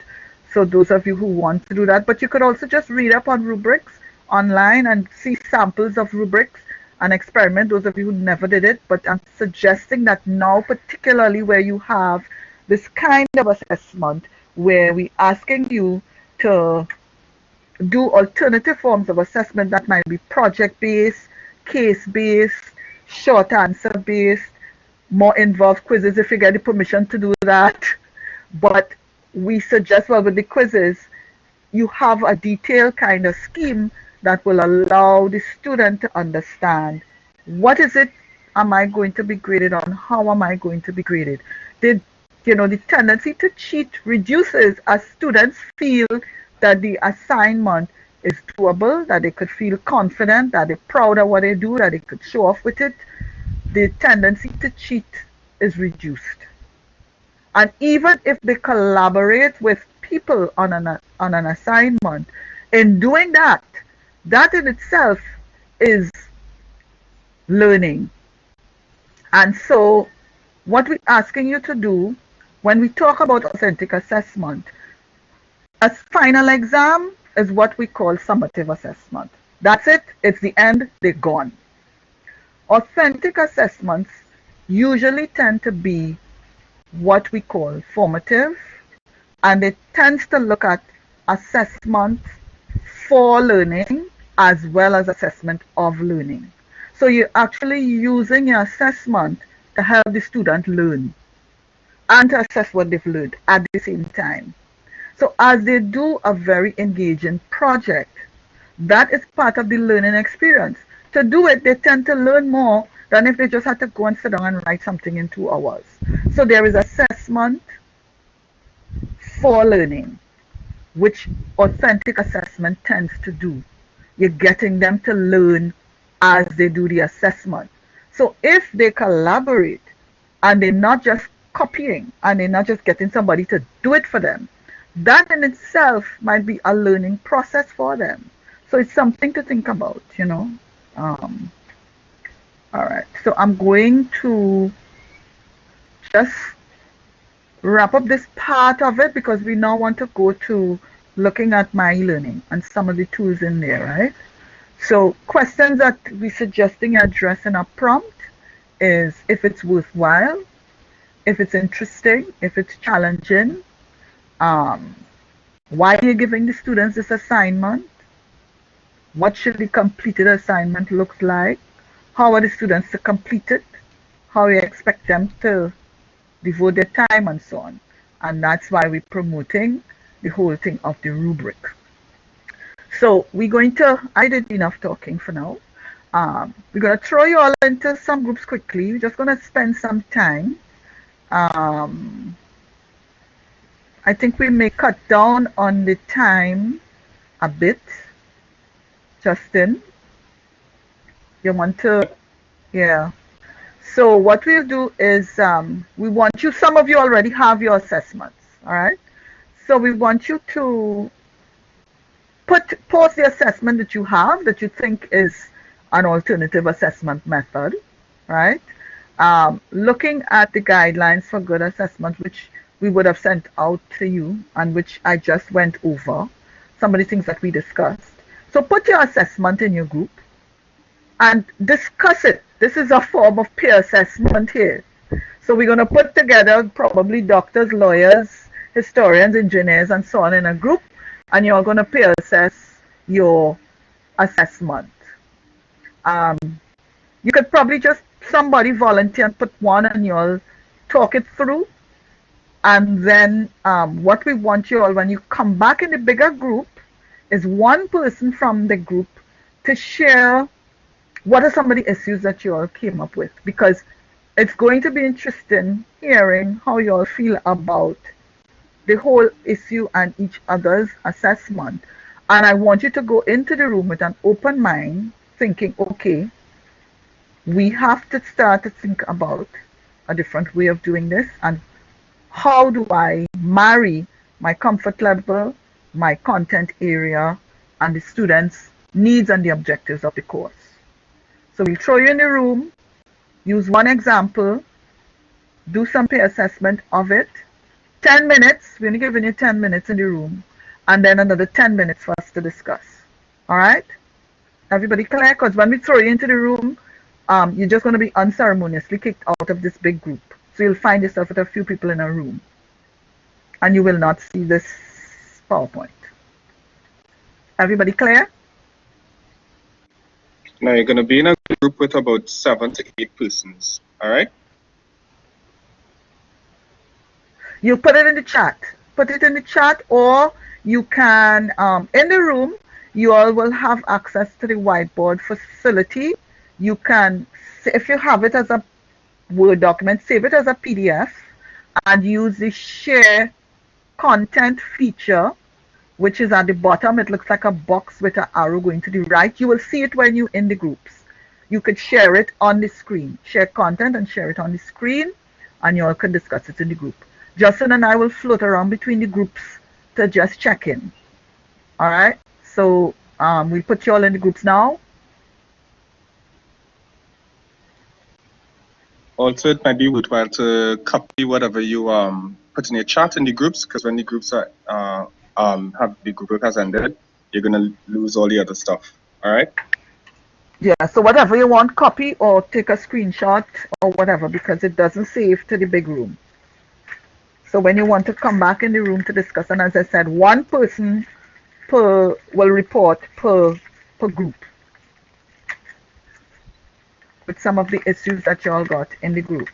So those of you who want to do that, but you could also just read up on rubrics online and see samples of rubrics and experiment, those of you who never did it. But I'm suggesting that now, particularly where you have this kind of assessment where we're asking you to do alternative forms of assessment that might be project-based, case-based, short answer-based, more involved quizzes if you get the permission to do that. But we suggest, well, with the quizzes, you have a detailed kind of scheme that will allow the student to understand what is it am I going to be graded on, how am I going to be graded. The tendency to cheat reduces as students feel that the assignment is doable, that they could feel confident, that they're proud of what they do, that they could show off with it. The tendency to cheat is reduced. And even if they collaborate with people on an assignment, in doing that, that in itself is learning. And so what we're asking you to do when we talk about authentic assessment, a final exam is what we call summative assessment. That's it. It's the end. They're gone. Authentic assessments usually tend to be what we call formative, and it tends to look at assessment for learning as well as assessment of learning. So you're actually using your assessment to help the student learn and to assess what they've learned at the same time. So as they do a very engaging project, that is part of the learning experience. To do it, they tend to learn more than if they just had to go and sit down and write something in 2 hours. So there is assessment for learning, which authentic assessment tends to do. You're getting them to learn as they do the assessment. So if they collaborate and they're not just copying and they're not just getting somebody to do it for them, that in itself might be a learning process for them. So it's something to think about, all right, so I'm going to just wrap up this part of it because we now want to go to looking at myeLearning and some of the tools in there, right? So questions that we suggesting you address in a prompt is if it's worthwhile, if it's interesting, if it's challenging, um, why are you giving the students this assignment, what should the completed assignment look like, how are the students to complete it, how you expect them to devote their time and so on. And that's why we're promoting the whole thing of the rubric. So we're going to, I did enough talking for now. We're going to throw you all into some groups quickly. We're just going to spend some time. I think we may cut down on the time a bit. Justin, you want to, yeah. So what we'll do is we want you, some of you already have your assessments, all right? So we want you to post the assessment that you have that you think is an alternative assessment method, right? Looking at the guidelines for good assessment, which we would have sent out to you and which I just went over, some of the things that we discussed. So put your assessment in your group and discuss it. This is a form of peer assessment here. So we're going to put together probably doctors, lawyers, historians, engineers, and so on in a group, and you're going to peer assess your assessment. You could probably just somebody volunteer and put one and you'll talk it through. And then what we want you all, when you come back in the bigger group, is one person from the group to share what are some of the issues that you all came up with, because it's going to be interesting hearing how you all feel about the whole issue and each other's assessment. And I want you to go into the room with an open mind, thinking, okay, we have to start to think about a different way of doing this, and how do I marry my comfort level, my content area, and the students' needs and the objectives of the course. So we'll throw you in the room, use one example, do some peer assessment of it. 10 minutes, we're only giving you 10 minutes in the room, and then another 10 minutes for us to discuss. All right? Everybody clear? Because when we throw you into the room, you're just going to be unceremoniously kicked out of this big group. So you'll find yourself with a few people in a room, and you will not see this PowerPoint. Everybody clear? Now you're going to be in a group with about 7 to 8 persons, all right? You put it in the chat. Put it in the chat, or you can, in the room, you all will have access to the whiteboard facility. You can, if you have it as a Word document, save it as a PDF and use the share content feature, which is at the bottom. It looks like a box with an arrow going to the right. You will see it when you're in the groups. You could share it on the screen, share content and share it on the screen, and you all can discuss it in the group. Justin and I will float around between the groups to just check in. All right, so we'll put you all in the groups now. Also, it might be worthwhile to copy whatever you put in your chat in the groups, because when the groups are have the group work has ended, you're gonna lose all the other stuff. All right. Yeah, so whatever you want, copy or take a screenshot or whatever, because it doesn't save to the big room. So when you want to come back in the room to discuss, and as I said, one person will report per group with some of the issues that you all got in the group.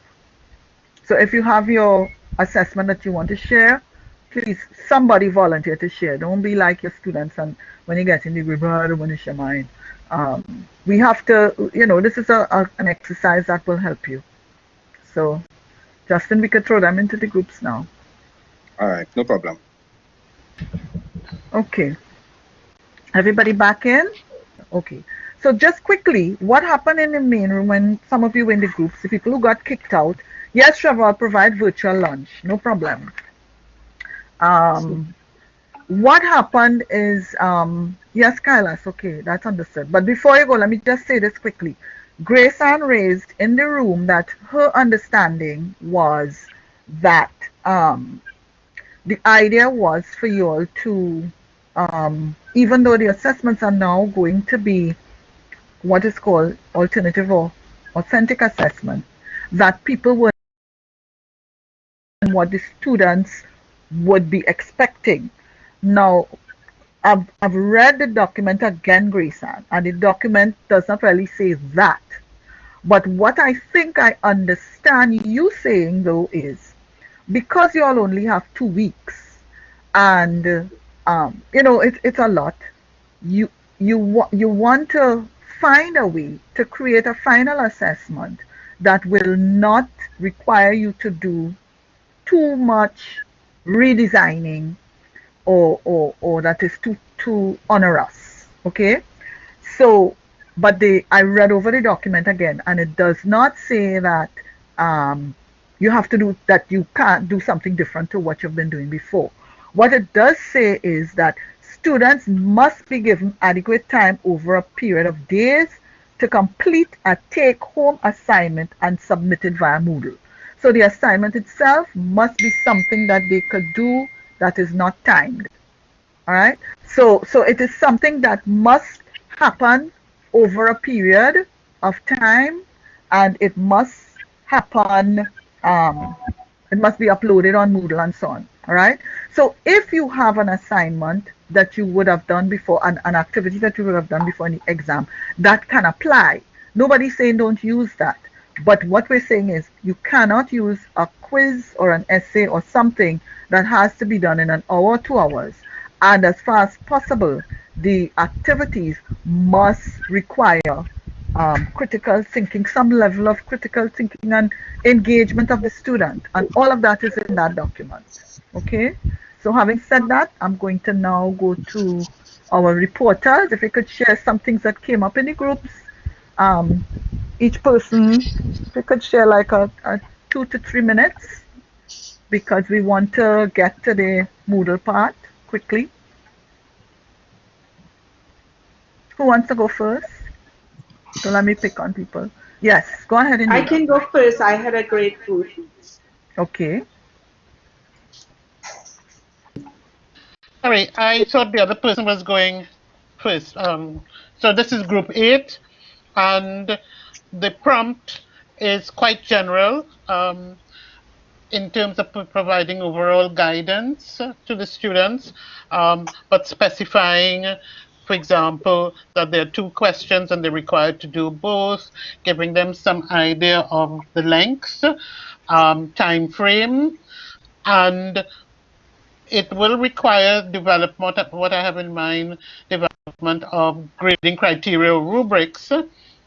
So if you have your assessment that you want to share, please, somebody volunteer to share. Don't be like your students and when you get in the group, oh, I don't want to share mine. We have to, this is an exercise that will help you. So, Justin, we could throw them into the groups now. All right, no problem. Okay. Everybody back in? Okay. So just quickly, what happened in the main room when some of you were in the groups, the people who got kicked out? Yes, Trevor, I'll provide virtual lunch. No problem. What happened is, yes, Kailas, okay, that's understood. But before you go, let me just say this quickly. Grace Ann raised in the room that her understanding was that the idea was for you all to, even though the assessments are now going to be what is called alternative or authentic assessment that people would what the students would be expecting. Now, I've read the document again, Grayson, and the document does not really say that. But what I think I understand you saying though is because you all only have 2 weeks and it's a lot. You you want to find a way to create a final assessment that will not require you to do too much redesigning or that is too onerous. Okay, so but I read over the document again, and it does not say that um, you have to do that. You can't do something different to what you've been doing before. What it does say is that students must be given adequate time over a period of days to complete a take-home assignment and submit it via Moodle. So the assignment itself must be something that they could do that is not timed. All right. So it is something that must happen over a period of time, and it must happen. Um, it must be uploaded on Moodle and so on. All right. So if you have an assignment that you would have done before, an activity that you would have done before in the exam, that can apply. Nobody's saying don't use that. But what we're saying is you cannot use a quiz or an essay or something that has to be done in an hour, 2 hours. And as far as possible, the activities must require critical thinking, some level of critical thinking and engagement of the student. And all of that is in that document. Okay? So having said that, I'm going to now go to our reporters. If we could share some things that came up in the groups. Each person, if we could share like a 2 to 3 minutes because we want to get to the Moodle part quickly. Who wants to go first? So let me pick on people. Yes, go ahead. I can go first. I had a great food. Okay. Sorry, I thought the other person was going first. So this is group 8, and the prompt is quite general in terms of providing overall guidance to the students, but specifying, for example, that there are 2 questions and they're required to do both, giving them some idea of the length, time frame, and it will require development, what I have in mind, development of grading criteria rubrics,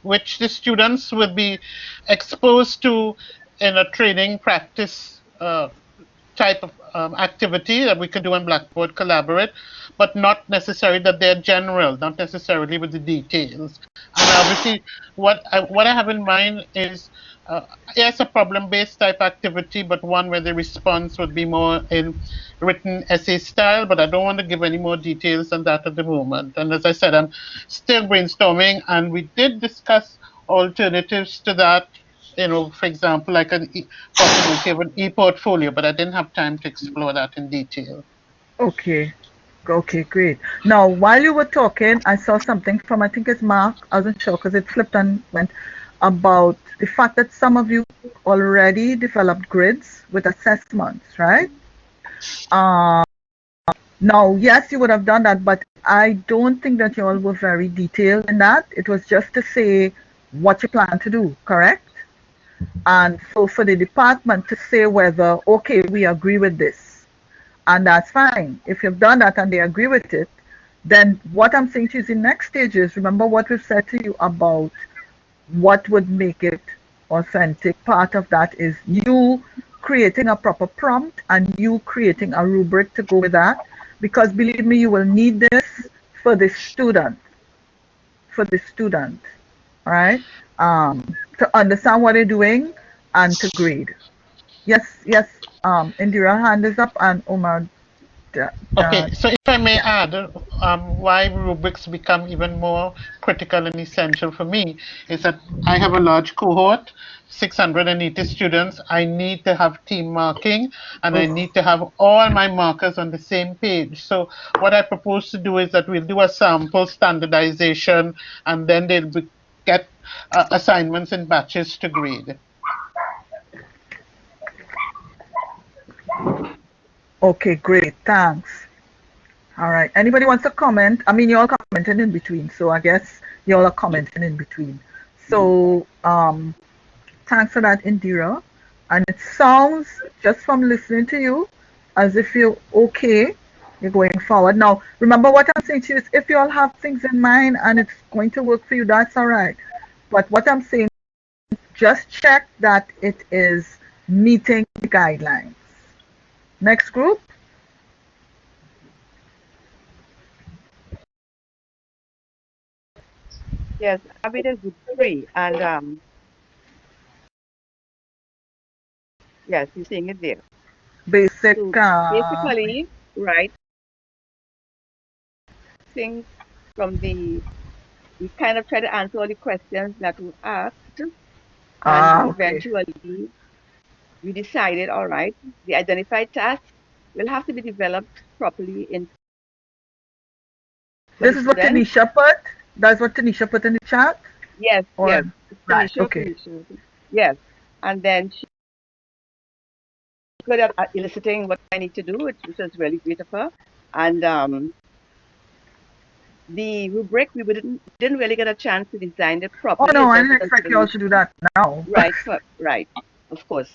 which the students will be exposed to in a training practice type of activity that we can do on Blackboard Collaborate, but not necessarily that they're general, not necessarily with the details. And obviously, what I have in mind is, yes, a problem-based type activity, but one where the response would be more in written essay style, but I don't want to give any more details than that at the moment. And as I said, I'm still brainstorming, and we did discuss alternatives to that, for example, like possibility of an e-portfolio, but I didn't have time to explore that in detail. Okay. Okay, great. Now, while you were talking, I saw something from, I think it's Mark, I wasn't sure because it slipped and went, about the fact that some of you already developed grids with assessments, right? Now, yes, you would have done that, but I don't think that you all were very detailed in that. It was just to say what you plan to do, correct? And so for the department to say whether, okay, we agree with this, and that's fine. If you've done that and they agree with it, then what I'm saying to you is the next stage is, remember what we've said to you about what would make it authentic. Part of that is you creating a proper prompt and you creating a rubric to go with that. Because believe me, you will need this for the student. All right? To understand what they're doing and to grade. Yes, Indira, hand is up, and Omar. Okay, so if I may add, why rubrics become even more critical and essential for me is that I have a large cohort, 680 students. I need to have team marking, and I need to have all my markers on the same page. So what I propose to do is that we'll do a sample standardization, and then they'll be get assignments in batches to grade. Okay, great. Thanks. All right. Anybody wants to comment? I mean, you all commented in between, so I guess you all are commenting in between. So, thanks for that, Indira. And it sounds, just from listening to you, as if you're okay, you're going forward. Now, remember what I'm saying to you is if you all have things in mind and it's going to work for you, that's all right. But what I'm saying, just check that it is meeting the guidelines. Next group. Yes, I've been in group 3, and yes, you're seeing it there. Basic. So basically, right, things from the we kind of try to answer all the questions that were asked, and Okay. eventually we decided, all right, the identified tasks will have to be developed properly in for the This is what students. Tanisha put. That's what Tanisha put in the chat? Yes, Or yes, it's right, Tanisha, okay. yes, and then she good at eliciting what I need to do, which was really great of her, and the rubric, we didn't really get a chance to design it Oh properly. no, It's I just a didn't expect you all to consideration. do that now. Right, right, of course.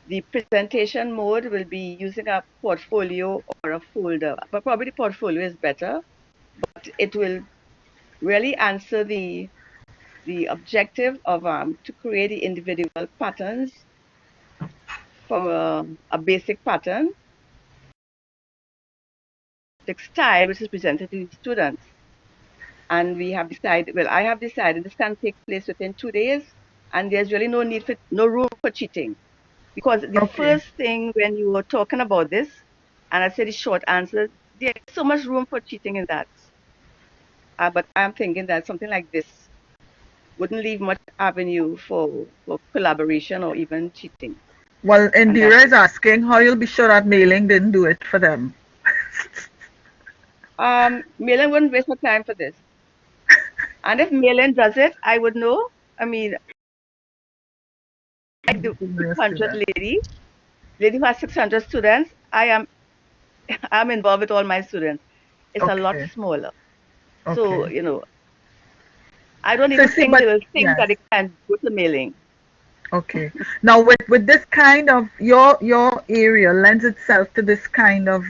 The presentation mode will be using a portfolio or a folder, but probably the portfolio is better. But it will really answer the objective of to create the individual patterns from a basic pattern, the style which is presented to the students. And we have decided, well, I have decided this can take place within 2 days, and there's really no room for cheating. Because the Okay. first thing when you were talking about this, and I said the short answer, there's so much room for cheating in that. But I'm thinking that something like this wouldn't leave much avenue for collaboration or even cheating. Well, And that's Indira is it. asking how you'll be sure that mailing didn't do it for them. Malin wouldn't waste my time for this. And if Malin does it, I would know. I mean, like the Your 600 student. lady who has 600 students, I'm involved with all my students. It's a lot Okay. smaller. So, Okay. I don't So even see, think they but will think yes. that it can go to mailing. Okay. Now with this kind of your area lends itself to this kind of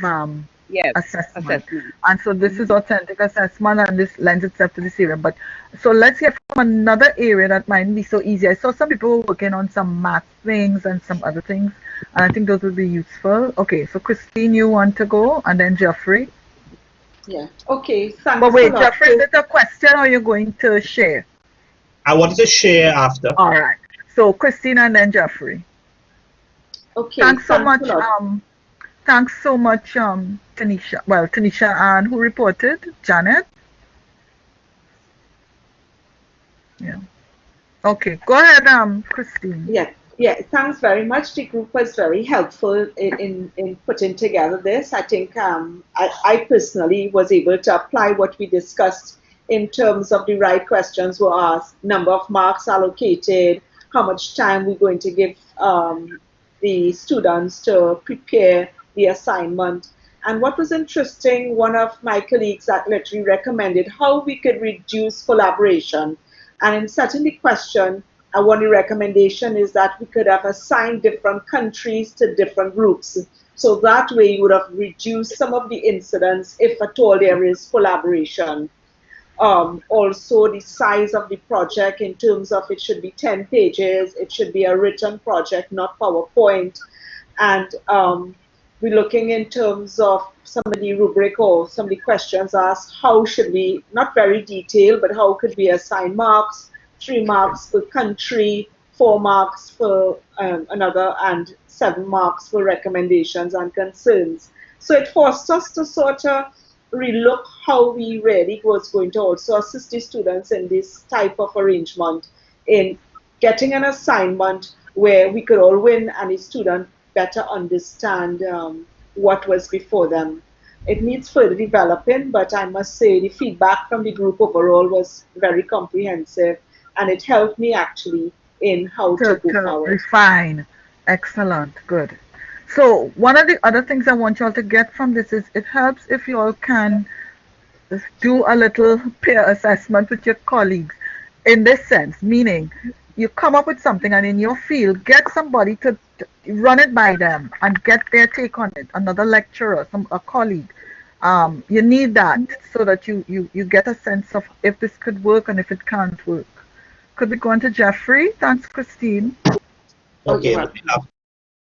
Yes, assessment. assessment. And so this is Hmm. authentic assessment and this lends itself to this area. But so let's hear from another area that might be so easy. I saw some people were working on some math things and some other things, and I think those would be useful. Okay, so Christine, you want to go, and then Jeffrey. Yeah. Okay. But Thanks a wait, lot. Jeffrey, is it a question or you're going to share? I wanted to share after. All right. So Christine and then Jeffrey. Okay. Thanks so Thanks a much. lot. Thanks so much, Tanisha. Well, Tanisha and who reported? Janet? Yeah. Okay, go ahead, Christine. Yeah. Yeah. Thanks very much. The group was very helpful in putting together this. I think I personally was able to apply what we discussed in terms of the right questions were asked, number of marks allocated, how much time we're going to give the students to prepare the assignment. And what was interesting, one of my colleagues that literally recommended how we could reduce collaboration. And in setting the question, one recommendation is that we could have assigned different countries to different groups. So that way you would have reduced some of the incidents if at all there is collaboration. Also the size of the project in terms of it should be 10 pages, it should be a written project, not PowerPoint. And we're looking in terms of some of the rubric or some of the questions asked, how should we, not very detailed, but how could we assign marks, 3 marks per country, 4 marks for another, and 7 marks for recommendations and concerns. So it forced us to sort of relook how we really was going to also assist the students in this type of arrangement in getting an assignment where we could all win and the student better understand what was before them. it needs further developing, but I must say the feedback from the group overall was very comprehensive, and it helped me actually in how to go To forward. refine. Excellent. Good. So one of the other things I want y'all to get from this is it helps if you all can do a little peer assessment with your colleagues in this sense, meaning you come up with something and in your field, get somebody to run it by them and get their take on it, another lecturer, a colleague. You need that so that you get a sense of if this could work and if it can't work. Could we go on to Jeffrey? Thanks, Christine. Okay.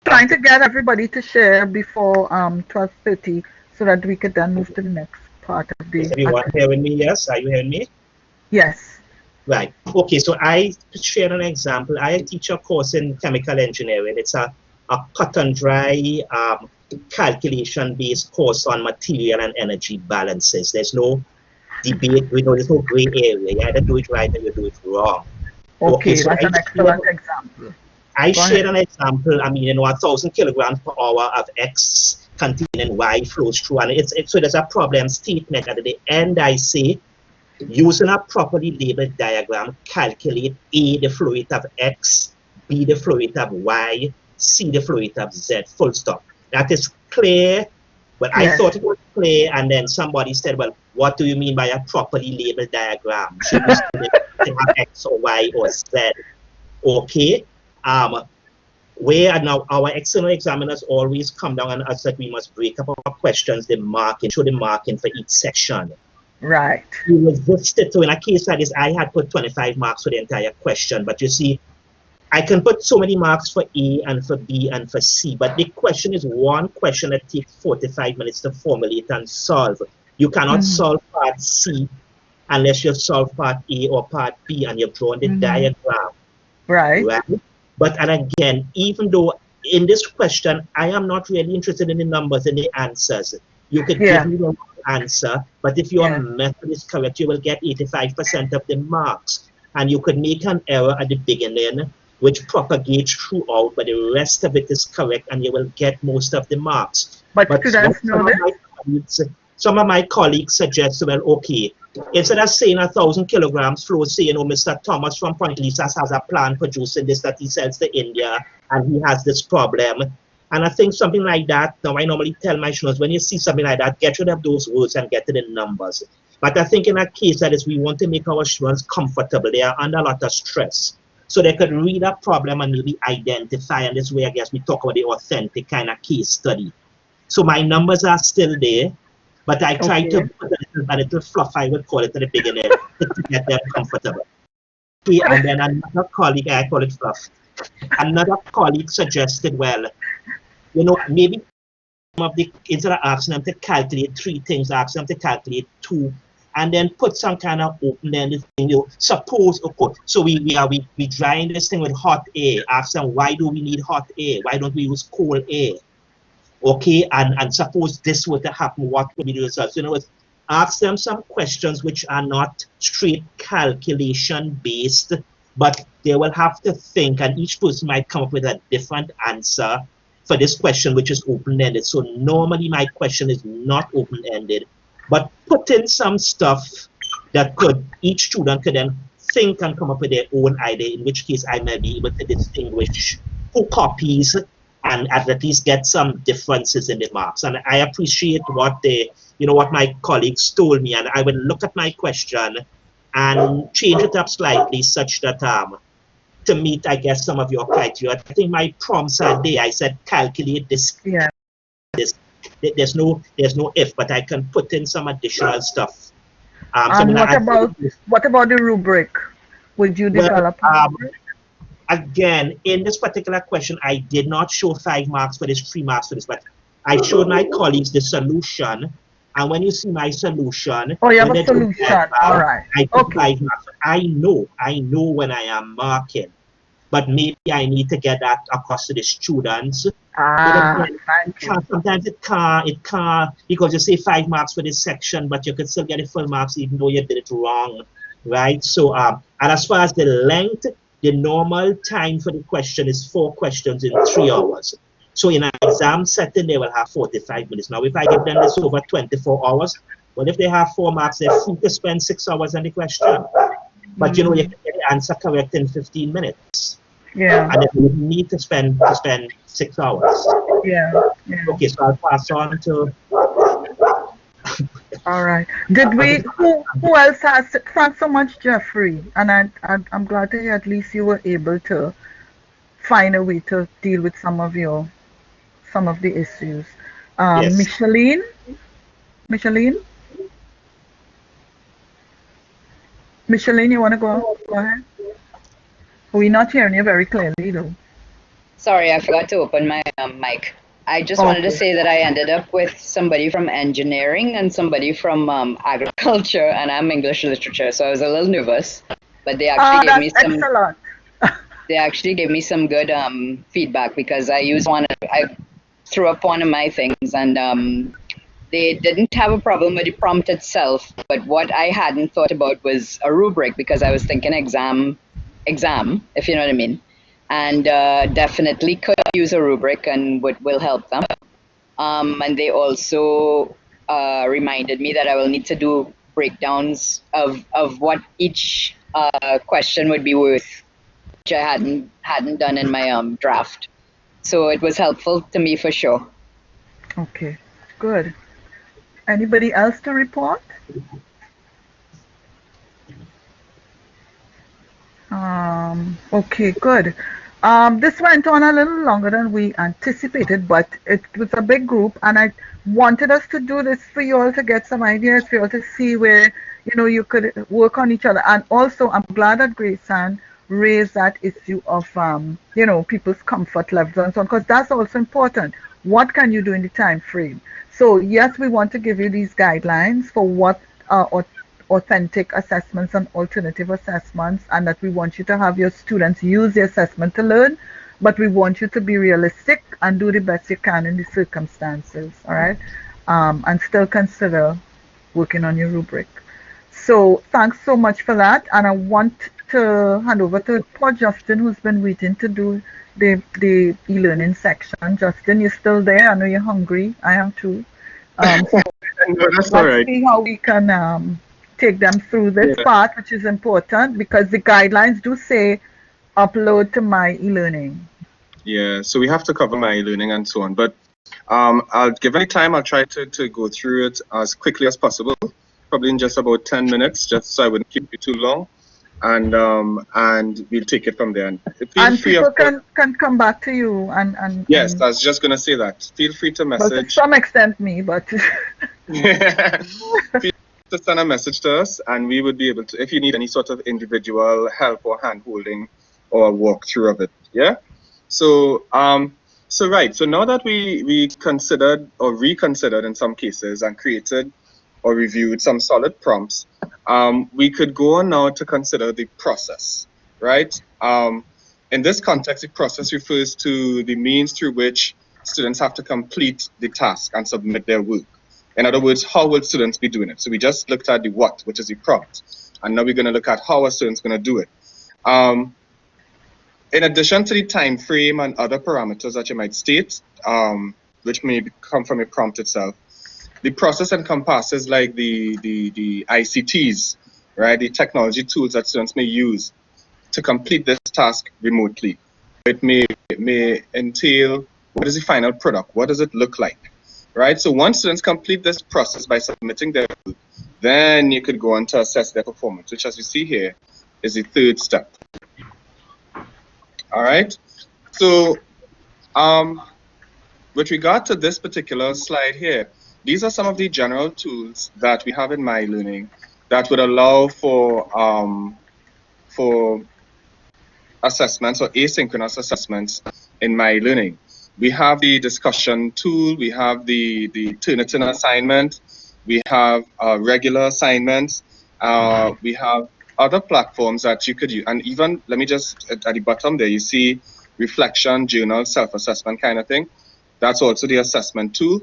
Trying to get everybody to share before 12:30 so that we could then move to the next part of the Is everyone hearing me? Yes, are you hearing me? Yes. Right. Okay, so I share an example. I teach a course in chemical engineering. It's a cut and dry calculation-based course on material and energy balances. There's no debate, there's no gray area. You either do it right or you do it wrong. Okay, Okay, so that's an excellent example. I Go shared ahead. an example. I mean, 1,000 kilograms per hour of X containing Y flows through, and so there's a problem statement. And at the end, I say, using a properly labeled diagram, calculate A, the flow rate of X, B, the flow rate of Y, C, the flow rate of Z, full stop. That is clear, but I Yes. thought it was clear, and then somebody said, well, what do you mean by a properly labeled diagram? Should we have X or Y or Z? Okay. Where now our external examiners always come down on us that we must break up our questions, the marking, show the marking for each section. Right. We resisted. So in a case like this, I had put 25 marks for the entire question. But you see, I can put so many marks for A and for B and for C. But the question is one question that takes 45 minutes to formulate and solve. You cannot solve part C unless you've solved part A or part B and you've drawn the diagram. Right. But and again, even though in this question, I am not really interested in the numbers and the answers. You could give me the answer, but if your method is correct, you will get 85% of the marks. And you could make an error at the beginning, which propagates throughout, but the rest of it is correct, and you will get most of the marks. But students know this? Some of my colleagues suggest, well, okay, instead of saying 1,000 kilograms flow, say, Mr. Thomas from Point Lisas has a plant producing this that he sells to India, and he has this problem. And I think something like that, now I normally tell my students, when you see something like that, get rid of those words and get to the numbers. But I think in a case that is, we want to make our students comfortable. They are under a lot of stress. So they could read a problem and maybe identify, and this way, I guess, we talk about the authentic kind of case study. So my numbers are still there, but I try to put a little fluff, I would call it, at the beginning to get them comfortable. Okay, and then another colleague, I call it fluff, another colleague suggested, well, maybe some of the, instead of asking them to calculate 3 things, ask them to calculate 2, and then put some kind of open-ended thing. Suppose, okay, so we drying this thing with hot air. Ask them, why do we need hot air? Why don't we use cold air? Okay, and suppose this were to happen, what would be the results? Ask them some questions which are not straight calculation based, but they will have to think, and each person might come up with a different answer for this question, which is open-ended. So normally my question is not open-ended, but put in some stuff that each student could then think and come up with their own idea, in which case I may be able to distinguish who copies and at least get some differences in the marks. And I appreciate what what my colleagues told me, and I will look at my question and change it up slightly such that to meet, I guess, some of your criteria. I think my prompts are there. I said calculate this. Yeah. This. There's no if, but I can put in some additional stuff. What about the rubric? Would you develop a rubric? Again, in this particular question, I did not show 5 marks for this, 3 marks for this, but I showed my colleagues the solution. And when you see my solution, you have a solution. All right. I put 5 marks. I know when I am marking, but maybe I need to get that across to the students. Sometimes it can't, because you say 5 marks for this section, but you could still get the full marks even though you did it wrong, right? So, and as far as the length, the normal time for the question is 4 questions in 3 hours. So in an exam setting, they will have 45 minutes. Now, if I give them this over 24 hours, well, if they have 4 marks, they're free to spend 6 hours on the question. But you know, you can get the answer correct in 15 minutes. Yeah. And then you need to spend 6 hours. Yeah. Yeah. Okay, so I'll pass on to. All right. Did we? Who else has? Thanks so much, Jeffrey. And I'm glad to hear at least you were able to find a way to deal with some of the issues. Yes. Micheline. Micheline, you want to go ahead? We're not hearing you very clearly, though. Sorry, I forgot to open my mic. I just wanted to say that I ended up with somebody from engineering and somebody from agriculture, and I'm English literature, so I was a little nervous. But they actually gave me some. Excellent. They actually gave me some good feedback because I threw up one of my things, and they didn't have a problem with the prompt itself. But what I hadn't thought about was a rubric, because I was thinking exam, if you know what I mean. And definitely could use a rubric and will help them. And they also reminded me that I will need to do breakdowns of what each question would be worth, which I hadn't done in my draft. So it was helpful to me for sure. Okay, good. Anybody else to report? Okay, good. This went on a little longer than we anticipated, but it was a big group, and I wanted us to do this for you all to get some ideas, for you all to see where, you could work on each other. And also, I'm glad that Grace-Ann raised that issue of, people's comfort levels and so on, because that's also important. What can you do in the time frame? So, yes, we want to give you these guidelines for what authentic assessments and alternative assessments, and that we want you to have your students use the assessment to learn, but we want you to be realistic and do the best you can in the circumstances, all right? And still consider working on your rubric. So thanks so much for that, and I want to hand over to poor Justin, who's been waiting to do the e-learning section. Justin, you're still there? I know you're hungry. I am too. So No, that's all let's right. see how we can take them through this part, which is important because the guidelines do say upload to myeLearning. Yeah, so we have to cover myeLearning and so on. But I'll give any time, I'll try to go through it as quickly as possible, probably in just about 10 minutes, just so I wouldn't keep you too long. And we'll take it from there. And people can come back to you and yes, I was just going to say that. Feel free to message. Well, to some extent me, but feel to send a message to us, and we would be able to, if you need any sort of individual help or hand-holding or walkthrough of it. Yeah. So so now that we considered or reconsidered in some cases and created or reviewed some solid prompts, we could go on now to consider the process, right? In this context, the process refers to the means through which students have to complete the task and submit their work. In other words, how will students be doing it? So we just looked at the what, which is the prompt, and now we're going to look at how are students going to do it. In addition to the time frame and other parameters that you might state, which may come from a prompt itself, the process encompasses like the ICTs, right? The technology tools that students may use to complete this task remotely. It may entail what is the final product? What does it look like? Right? So once students complete this process by submitting their work, then you could go on to assess their performance, which as you see here is the third step. All right. So with regard to this particular slide here, these are some of the general tools that we have in myeLearning that would allow for assessments or asynchronous assessments in myeLearning. We have the discussion tool, we have the Turnitin assignment, we have regular assignments, we have other platforms that you could use. And even, let me just, at the bottom there, you see reflection, journal, self-assessment kind of thing. That's also the assessment tool,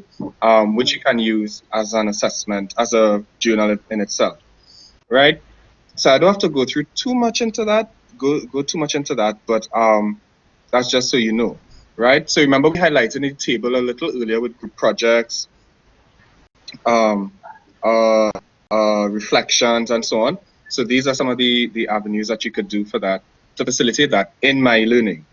which you can use as an assessment, as a journal in itself, right? So I don't have to go through too much into that, go too much into that, but that's just so you know. right? So remember we highlighted in the table a little earlier with group projects, um, reflections, and so on. So these are some of the avenues that you could do for that, to facilitate that in myeLearning.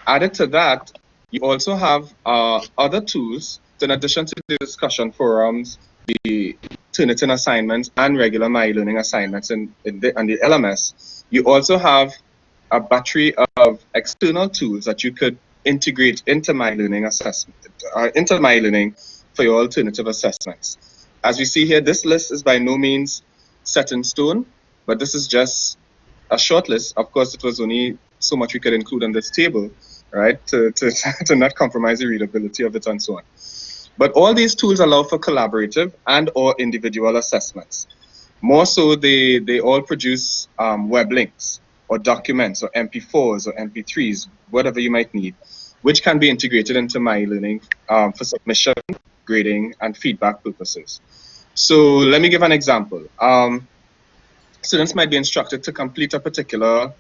Added to that, you also have other tools. So in addition to the discussion forums, the Turnitin assignments, and regular myeLearning assignments in the LMS, you also have a battery of external tools that you could integrate into myeLearning assessment, into myeLearning for your alternative assessments. As we see here, this list is by no means set in stone, but this is just a short list. Of course, it was only so much we could include on this table, right, to to not compromise the readability of it and so on. But all these tools allow for collaborative and or individual assessments. More so, they all produce web links or documents or MP4s or MP3s, whatever you might need, which can be integrated into myeLearning for submission, grading, and feedback purposes. So let me give an example. Students might be instructed to complete a particular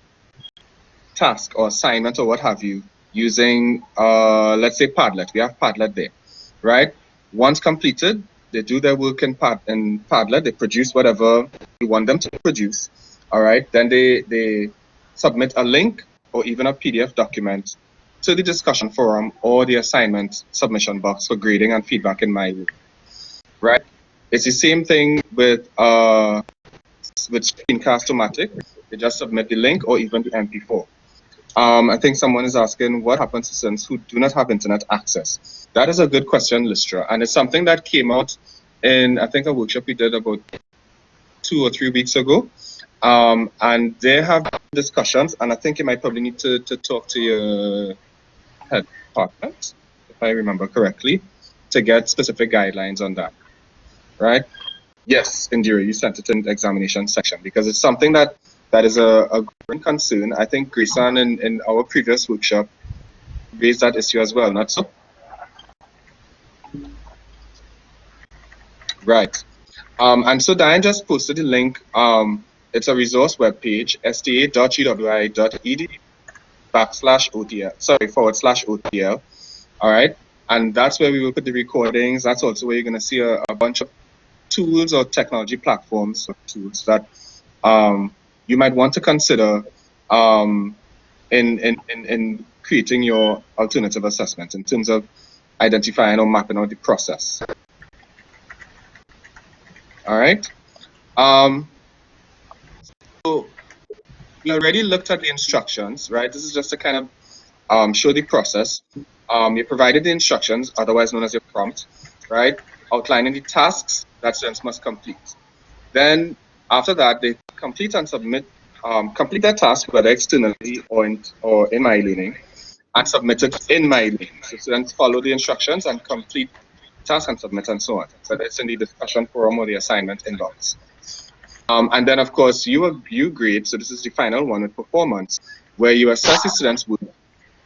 task or assignment or what have you using, let's say, Padlet. We have Padlet there, right? Once completed, they do their work in Padlet. They produce whatever you want them to produce, all right? Then they submit a link or even a PDF document to the discussion forum or the assignment submission box for grading and feedback in myeLearning, right? It's the same thing with Screencast-O-Matic. They just submit the link or even the MP4. I think someone is asking what happens to students who do not have internet access. That is a good question, Listra, and it's something that came out in, I think, a workshop we did about 2 or 3 weeks ago. And they have discussions, and I think you might probably need to talk to your head department, if I remember correctly, to get specific guidelines on that, right? Yes, Indira, you sent it in the examination section because it's something that is a growing concern. I think Grisan in our previous workshop raised that issue as well, not so? Right. And so Diane just posted the link. It's a resource webpage, sta.gwi.edu/OTL, all right? And that's where we will put the recordings. That's also where you're going to see a bunch of tools or technology platforms or tools that you might want to consider in creating your alternative assessment in terms of identifying or mapping out the process. All right. So we already looked at the instructions, right? This is just to kind of show the process. You provided the instructions, otherwise known as your prompt, right? Outlining the tasks that students must complete. Then after that, they complete and submit, complete their task, whether externally or in myeLearning, and submit it in myeLearning. So students follow the instructions and complete task and submit and so on. So that's in the discussion forum or the assignment inbox. And then of course you grade. So this is the final one with performance, where you assess the students' work,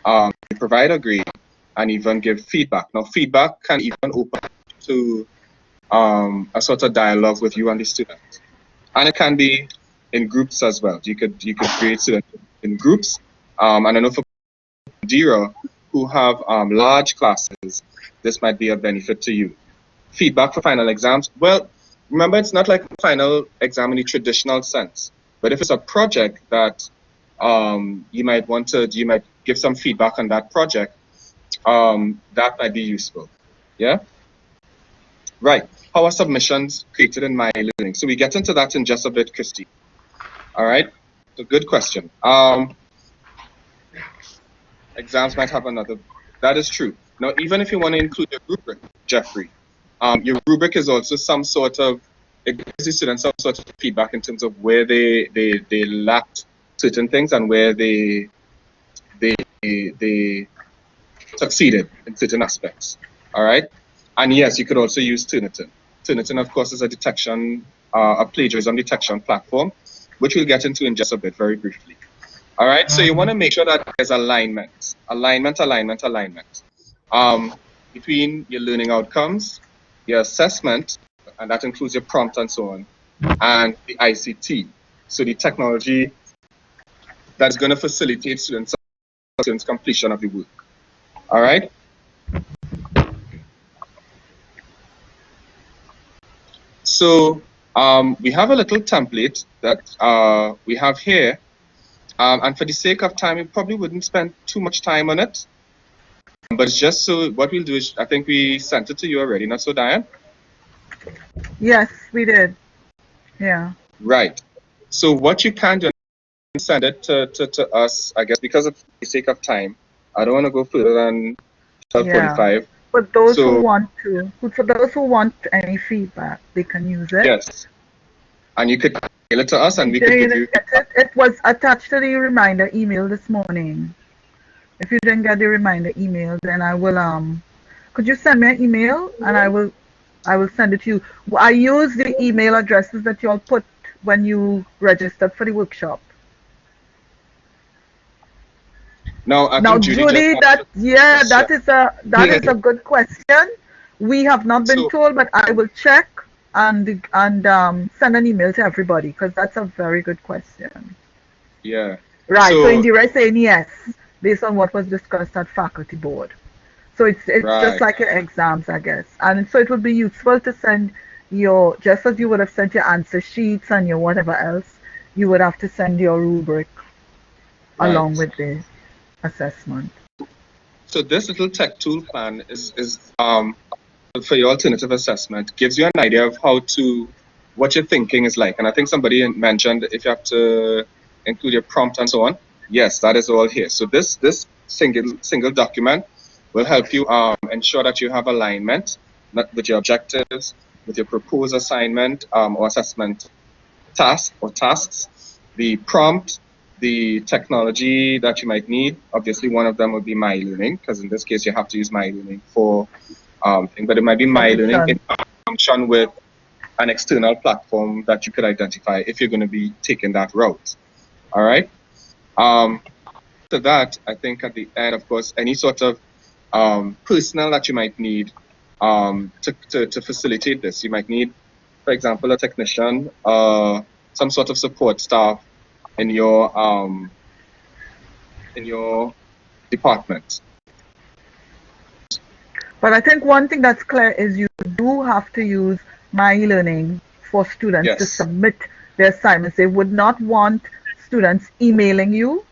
you provide a grade, and even give feedback. Now feedback can even open to a sort of dialogue with you and the student, and it can be in groups as well. You could grade students in groups. And I know for Indira, who have large classes, this might be a benefit to you. Feedback for final exams. Well, remember, it's not like a final exam in the traditional sense, but if it's a project that you might give some feedback on that project, that might be useful. Yeah. Right. How are submissions created in myeLearning? So we get into that in just a bit, Christy. All right. So good question. Exams might have another. That is true. Now, even if you want to include your rubric, Jeffrey, your rubric is also some sort of, it gives the students some sort of feedback in terms of where they lacked certain things and where they succeeded in certain aspects. All right. And yes, you could also use Turnitin. Turnitin, of course, is a detection, a plagiarism detection platform, which we'll get into in just a bit, very briefly. All right, so you want to make sure that there's alignment between your learning outcomes, your assessment, and that includes your prompt and so on, and the ICT. So the technology that's going to facilitate students student's completion of the work. All right. So we have a little template that we have here. And for the sake of time, we probably wouldn't spend too much time on it. But it's just so what we'll do is, I think we sent it to you already, not so, Diane? Yes, we did. Yeah. Right. So what you can do is send it to us, I guess, because of the sake of time. I don't want to go further than 12:45. But those who want to, for those who want any feedback, they can use it. Yes. And you could mail it to us and we could give you. It was attached to the reminder email this morning. If you didn't get the reminder email, then I will could you send me an email and I will send it to you. I use the email addresses that you all put when you registered for the workshop. Now, Judy, that is a good question. We have not been told, but I will check and send an email to everybody because that's a very good question. Yeah. Right. So Indira is saying yes, based on what was discussed at faculty board. So it's just like your exams, I guess. And so it would be useful to send your, just as you would have sent your answer sheets and your whatever else, you would have to send your rubric along with the assessment. So this little tech tool plan is for your alternative assessment, gives you an idea of what your thinking is like. And I think somebody mentioned if you have to include your prompt and so on. Yes, that is all here. So this single document will help you ensure that you have alignment with your objectives, with your proposed assignment or assessment task or tasks, the prompt, the technology that you might need. Obviously, one of them would be myeLearning, because in this case, you have to use myeLearning for but it might be myeLearning in conjunction with an external platform that you could identify if you're going to be taking that route. All right. To that, I think at the end, of course, any sort of personnel that you might need to facilitate this. You might need, for example, a technician, some sort of support staff in your department. But I think one thing that's clear is you do have to use myeLearning for students to submit their assignments. They would not want students emailing you.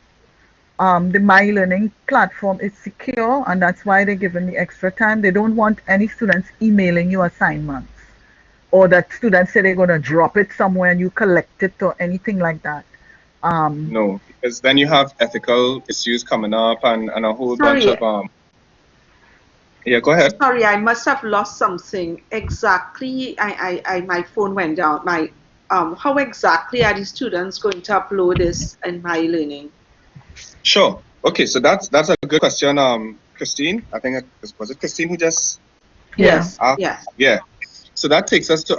The myeLearning platform is secure, and that's why they're given the extra time. They don't want any students emailing you assignments, or that students say they're going to drop it somewhere and you collect it or anything like that. No, because then you have ethical issues coming up and a whole bunch of yeah, go ahead. Sorry, I must have lost something. Exactly, my phone went down. How exactly are the students going to upload this in myeLearning? Sure. Okay, so that's a good question, Christine. I think was it Christine who just? Yes. Yeah. So that takes us to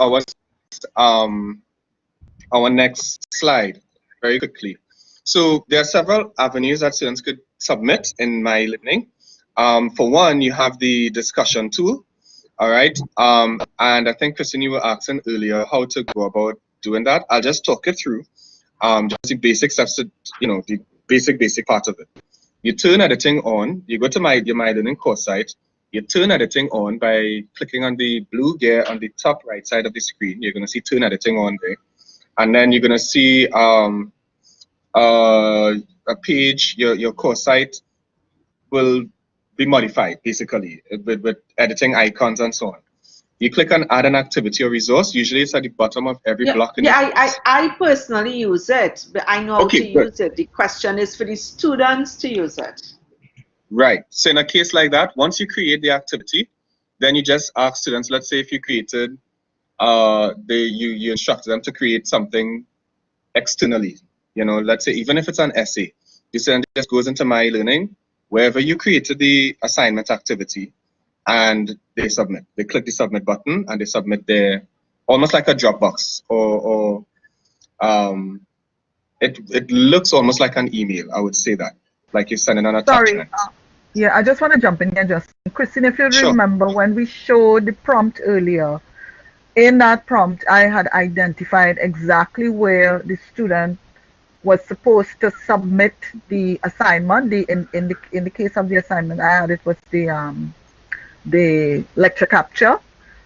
our next slide very quickly. So there are several avenues that students could submit in myeLearning. For one, you have the discussion tool, all right? And I think, Christine, you were asking earlier how to go about doing that. I'll just talk it through, just the basic steps to, the basic part of it. You turn editing on, you go to your myeLearning course site, you turn editing on by clicking on the blue gear on the top right side of the screen. You're going to see turn editing on there. And then you're going to see a page, your course site will be modified basically with editing icons and so on. You click on add an activity or resource. Usually it's at the bottom of every block. I personally use it, but I know how to use it. The question is for the students to use it. Right. So in a case like that, once you create the activity, then you just ask students, let's say if you created, you instructed them to create something externally, let's say even if it's an essay, this just goes into myeLearning, wherever you created the assignment activity, and they submit. They click the submit button and they submit their, almost like a Dropbox, or it looks almost like an email, I would say that, like you're sending an attachment. Yeah, I just want to jump in here, Justin. Christine, if you remember when we showed the prompt earlier, in that prompt, I had identified exactly where the student was supposed to submit the assignment. In the case of the assignment I had, it was the lecture capture,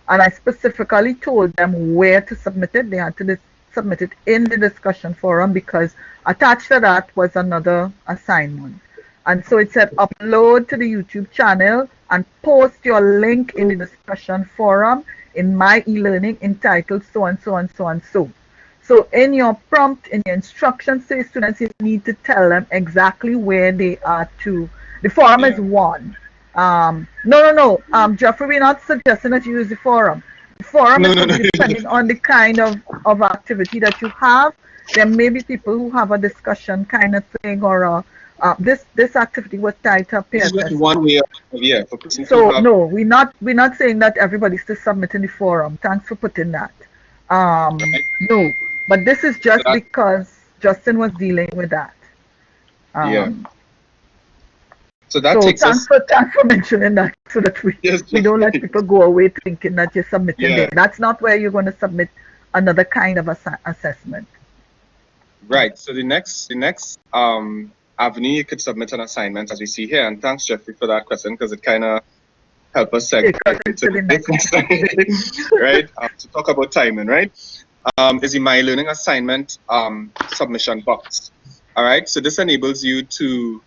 and I specifically told them where to submit it. They had to submit it in the discussion forum because attached to that was another assignment. And so it said upload to the YouTube channel and post your link in the discussion forum in myeLearning entitled so and so and so and so. So in your prompt, in your instructions to students, you need to tell them exactly where they are to. The forum is one. No. Jeffrey, we're not suggesting that you use the forum. The forum is going to be depending on the kind of activity that you have. There may be people who have a discussion kind of thing, or this activity was tied to a peer This is test. one way of for persons So who have, no, we're not saying that everybody's to submit in the forum. Thanks for putting that. No, but this is just because Justin was dealing with that. So that takes thanks for mentioning that, so that we don't let people go away thinking that you're submitting there. That's not where you're going to submit another kind of assessment. Right. So the next avenue you could submit an assignment, as we see here, and thanks Jeffrey for that question because it kind of help us segue into the next right? To talk about timing, right? Is the myeLearning assignment submission box. All right. So this enables you to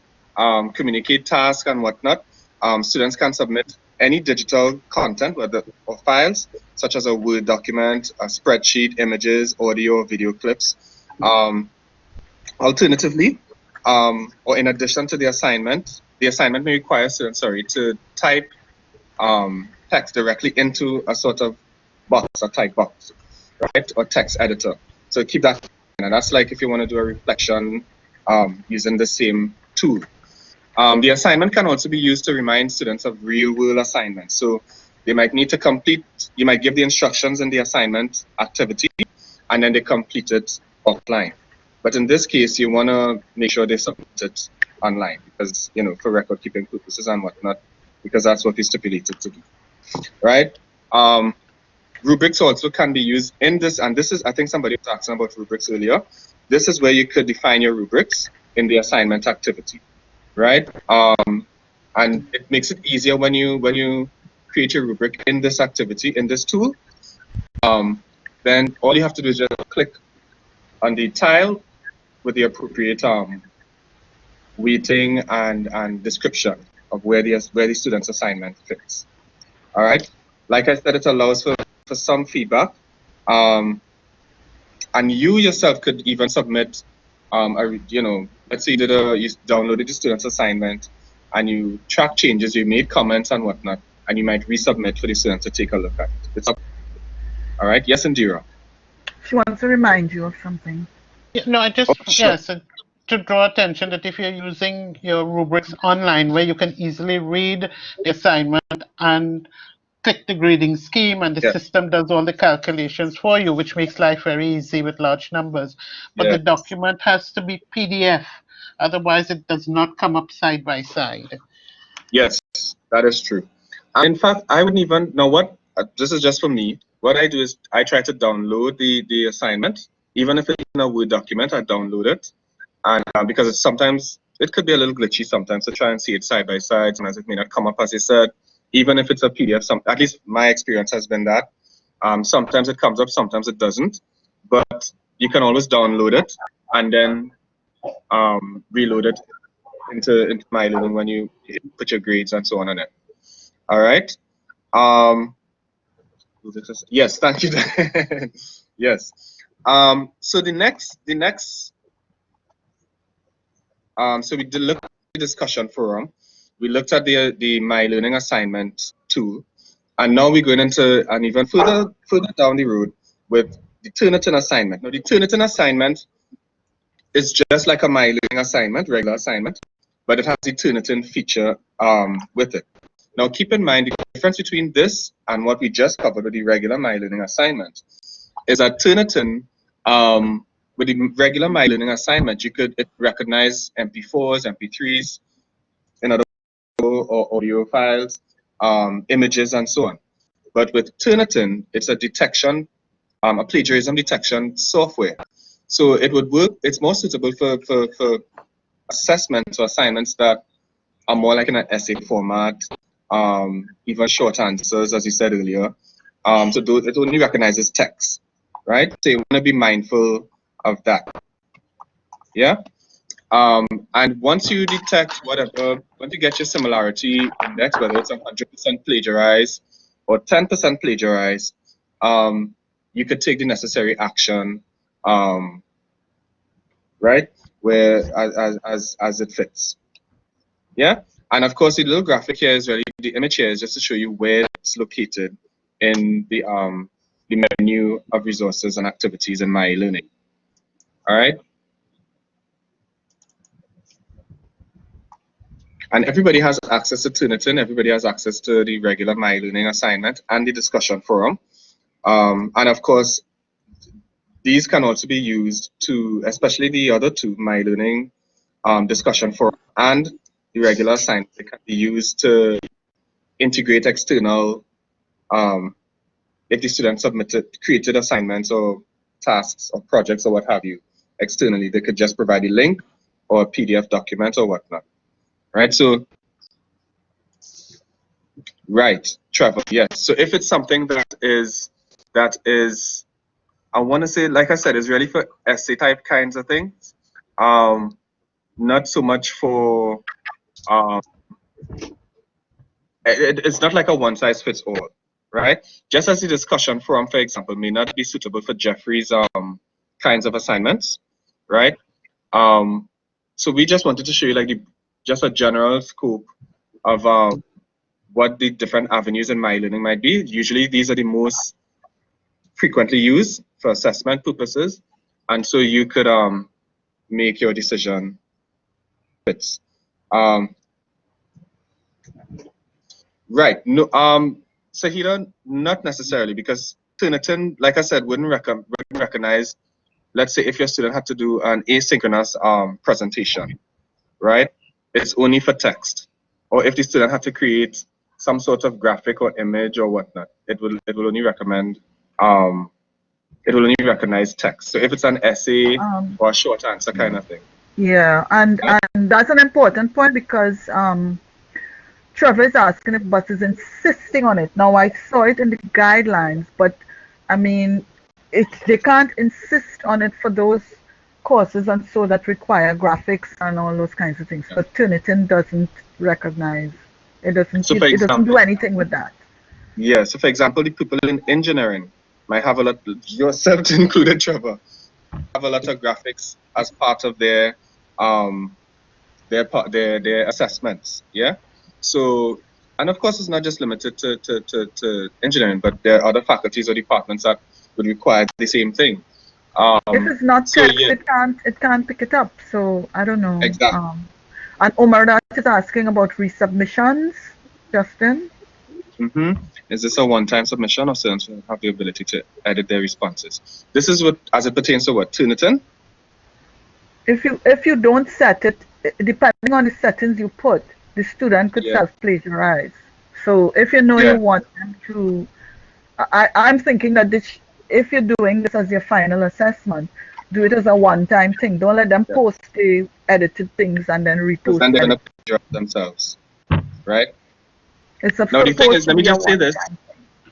communicate tasks and whatnot. Students can submit any digital content, or files, such as a Word document, a spreadsheet, images, audio, video clips. Alternatively, or in addition to the assignment may require students, to type text directly into a sort of box, a type box, right, or text editor. So keep that, and that's like if you want to do a reflection using the same tool. The assignment can also be used to remind students of real-world assignments. So they might need to complete, you might give the instructions in the assignment activity, and then they complete it offline. But in this case, you want to make sure they submit it online because, for record-keeping purposes and whatnot, because that's what we stipulated to do, right? Rubrics also can be used in this, and this is, I think somebody was asking about rubrics earlier. This is where you could define your rubrics in the assignment activity, right? And it makes it easier when you create your rubric in this activity, in this tool. Then all you have to do is just click on the tile with the appropriate weighting and description of where the student's assignment fits. All right. Like I said, it allows for some feedback, and you yourself could even submit let's say you downloaded the student's assignment and you track changes, you made comments and whatnot, and you might resubmit for the student to take a look at it. It's up. All right. Yes, Indira. She wants to remind you of something. Yeah, no, I just so to draw attention that if you're using your rubrics online, where you can easily read the assignment and click the grading scheme, and the system does all the calculations for you, which makes life very easy with large numbers. But the document has to be PDF, otherwise it does not come up side by side. Yes, that is true. And in fact, I wouldn't even know what. This is just for me. What I do is I try to download the assignment, even if it's in a Word document. I download it, and because sometimes it could be a little glitchy sometimes to try and see it side by side. Sometimes it may not come up as you said. Even if it's a PDF, at least my experience has been that sometimes it comes up, sometimes it doesn't. But you can always download it and then reload it into myeLearning when you put your grades and so on it. All right. Yes, thank you. Yes. So the next so we did look at the discussion forum. We looked at the myeLearning assignment tool, and now we're going into an even further down the road with the Turnitin assignment. Now the Turnitin assignment is just like a myeLearning assignment, regular assignment, but it has the Turnitin feature with it. Now keep in mind the difference between this and what we just covered with the regular myeLearning assignment is that Turnitin, with the regular myeLearning assignment, it recognize MP4s, MP3s, in other words, or audio files, images, and so on. But with Turnitin, it's a detection, a plagiarism detection software. So it would work. It's more suitable for assessments or assignments that are more like in an essay format, even short answers, as you said earlier. So it only recognizes text, right? So you want to be mindful of that. Yeah. And once you detect whatever, once you get your similarity index, whether it's 100% plagiarized or 10% plagiarized, you could take the necessary action, right, where as it fits. Yeah, and of course the little graphic here is really, the image here is just to show you where it's located in the menu of resources and activities in myeLearning. All right. And everybody has access to Turnitin, everybody has access to the regular myeLearning assignment and the discussion forum. And of course, these can also be used to, especially the other two, myeLearning discussion forum and the regular assignment, they can be used to integrate external, if the student created assignments or tasks or projects or what have you, externally, they could just provide a link or a PDF document or whatnot. Right, so right, Trevor, yes. So if it's something that is, I want to say, like I said, is really for essay type kinds of things, not so much for, it's not like a one size fits all, right? Just as the discussion forum, for example, may not be suitable for Jeffrey's kinds of assignments, right? So we just wanted to show you like just a general scope of what the different avenues in myeLearning might be. Usually these are the most frequently used for assessment purposes, and so you could make your decision fits. Right. No. Sahira, not necessarily, because Turnitin, like I said, wouldn't recognize. Let's say if your student had to do an asynchronous presentation, right? It's only for text. Or if the student had to create some sort of graphic or image or whatnot, it will only recommend it will only recognize text. So if it's an essay or a short answer kind of thing. Yeah, and that's an important point because Trevor is asking if bus is insisting on it. Now I saw it in the guidelines, but I mean, they can't insist on it for those courses and so that require graphics and all those kinds of things. Yeah. But Turnitin doesn't recognize. It doesn't. So It doesn't do anything with that. Yeah. So for example, the people in engineering might have a lot, yourself included, Trevor, have a lot of graphics as part of their assessments. Yeah. So, and of course, it's not just limited to engineering, but there are other faculties or departments that would require the same thing. If it's not so text, yeah, it can't pick it up. So I don't know. Exactly. And Omar is asking about resubmissions, Justin. Is this a one-time submission, or students will have the ability to edit their responses? This is what, as it pertains to what, Turnitin? If you don't set it, depending on the settings you put, the student could self-plagiarize. So if you know you want them to, I'm thinking that if you're doing this as your final assessment, do it as a one-time thing. Don't let them post the edited things and then repost Then they're it. going to plagiarize themselves, right? It's a Now the thing is, let me just say this: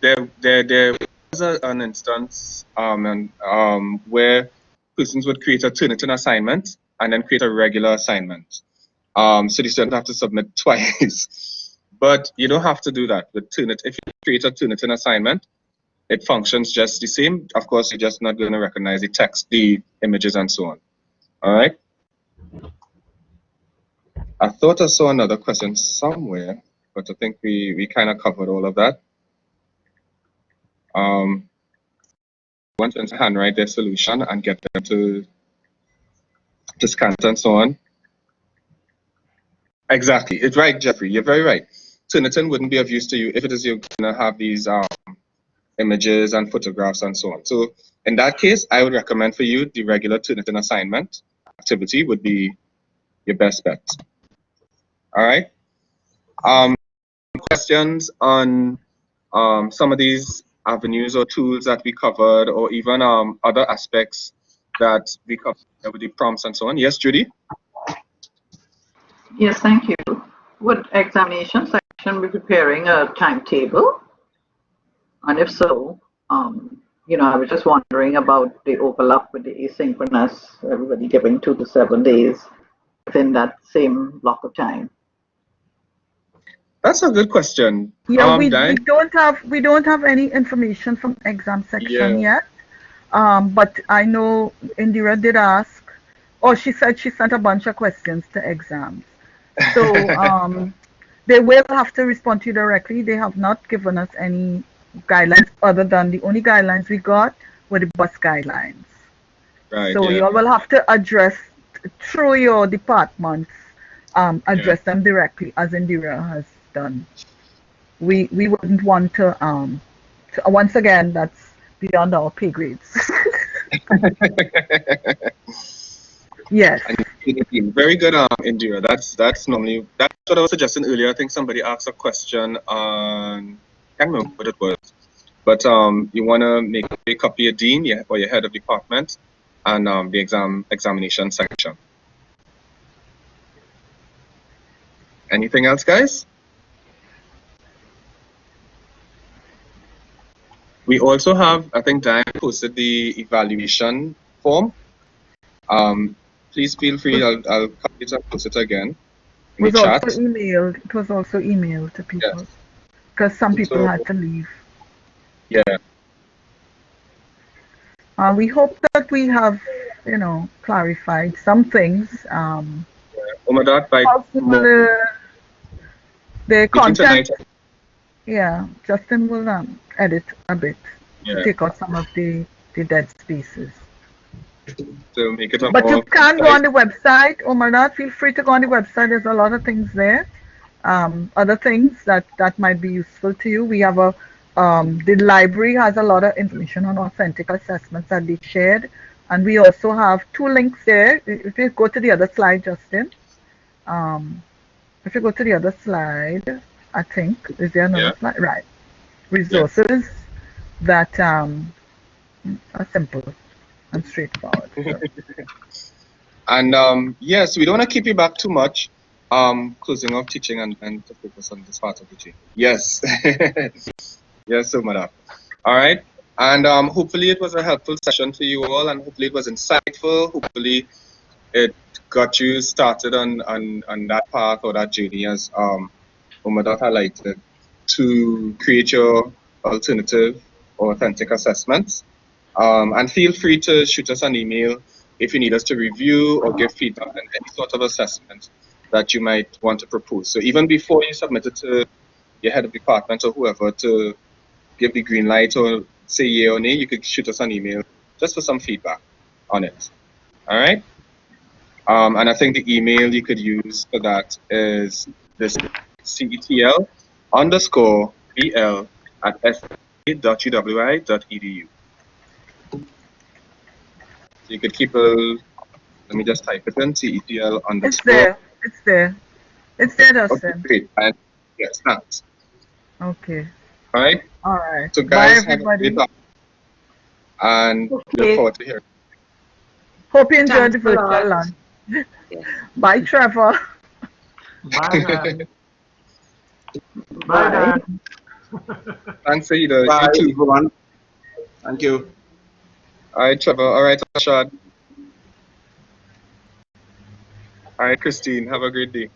one-time there was an instance where persons would create a Turnitin assignment and then create a regular assignment. So the student have to submit twice. But you don't have to do that with Turnitin. If you create a Turnitin assignment, it functions just the same. Of course, you're just not going to recognize the text, the images, and so on. All right. I thought I saw another question somewhere, but I think we kind of covered all of that. Want to handwrite their solution and get them to scan it and so on. Exactly. It's right, Jeffrey. You're very right. Turnitin wouldn't be of use to you if it is you're going to have these images and photographs and so on. So in that case, I would recommend for you the regular Turnitin assignment activity would be your best bet. All right. Questions on some of these avenues or tools that we covered, or even other aspects that we cover with the prompts and so on. Yes, Judy? Yes, thank you. Would examination section be preparing a timetable? And if so, I was just wondering about the overlap with the asynchronous, everybody giving 2 to 7 days within that same block of time. That's a good question. Yeah, we don't have any information from exam section yet. But I know Indira did ask, or she said she sent a bunch of questions to exams. So they will have to respond to you directly. They have not given us any guidelines other than the only guidelines we got were the bus guidelines. Right. So you all will have to address through your departments, address them directly as Indira has done. We wouldn't want to once again, that's beyond our pay grades. Yes. Very good, Indira. That's what I was suggesting earlier. I think somebody asked a question on, I can't remember what it was, but you want to make a copy of dean or your head of department and the examination section. Anything else, guys? We also have, I think Diane posted the evaluation form. Please feel free, I'll copy it and post it again in the chat. It was also emailed to people because some people had to leave. Yeah. We hope that we have, clarified some things. The content. Yeah, Justin will edit a bit to take out some of the dead spaces. So make it but you can go on the website, Omardat. Feel free to go on the website. There's a lot of things there. Other things that might be useful to you. We have the library has a lot of information on authentic assessments that they shared. And we also have 2 links there. If you go to the other slide, Justin. If you go to the other slide, I think, is there another slide? Right. Resources that are simple and straightforward. So. And yes, we don't want to keep you back too much. Closing off teaching and to focus on this part of the team. Yes. Yes, so madam. All right. And hopefully it was a helpful session for you all, and hopefully it was insightful. Hopefully it got you started on that path or that journey, as Umadat highlighted, to create your alternative or authentic assessments. And feel free to shoot us an email if you need us to review or give feedback on any sort of assessment that you might want to propose. So even before you submit it to your head of department or whoever to give the green light or say yay or nay, you could shoot us an email just for some feedback on it. All right? And I think the email you could use for that is this CETL_BL@sa.uwi.edu. So you could keep let me just type it in, CETL_. It's there. It's there. It's there, Dustin. Okay, great. And yes, thanks. Okay. All right. All right. So guys, bye everybody. And look forward to hearing. Hope you enjoyed the virtual lunch. Bye, Trevor. Bye, Dan. Bye, Dan. Thanks, Aida. Bye, you too. everyone. Thank you. All right, Trevor. All right, Ashad. All right, Christine. Have a great day.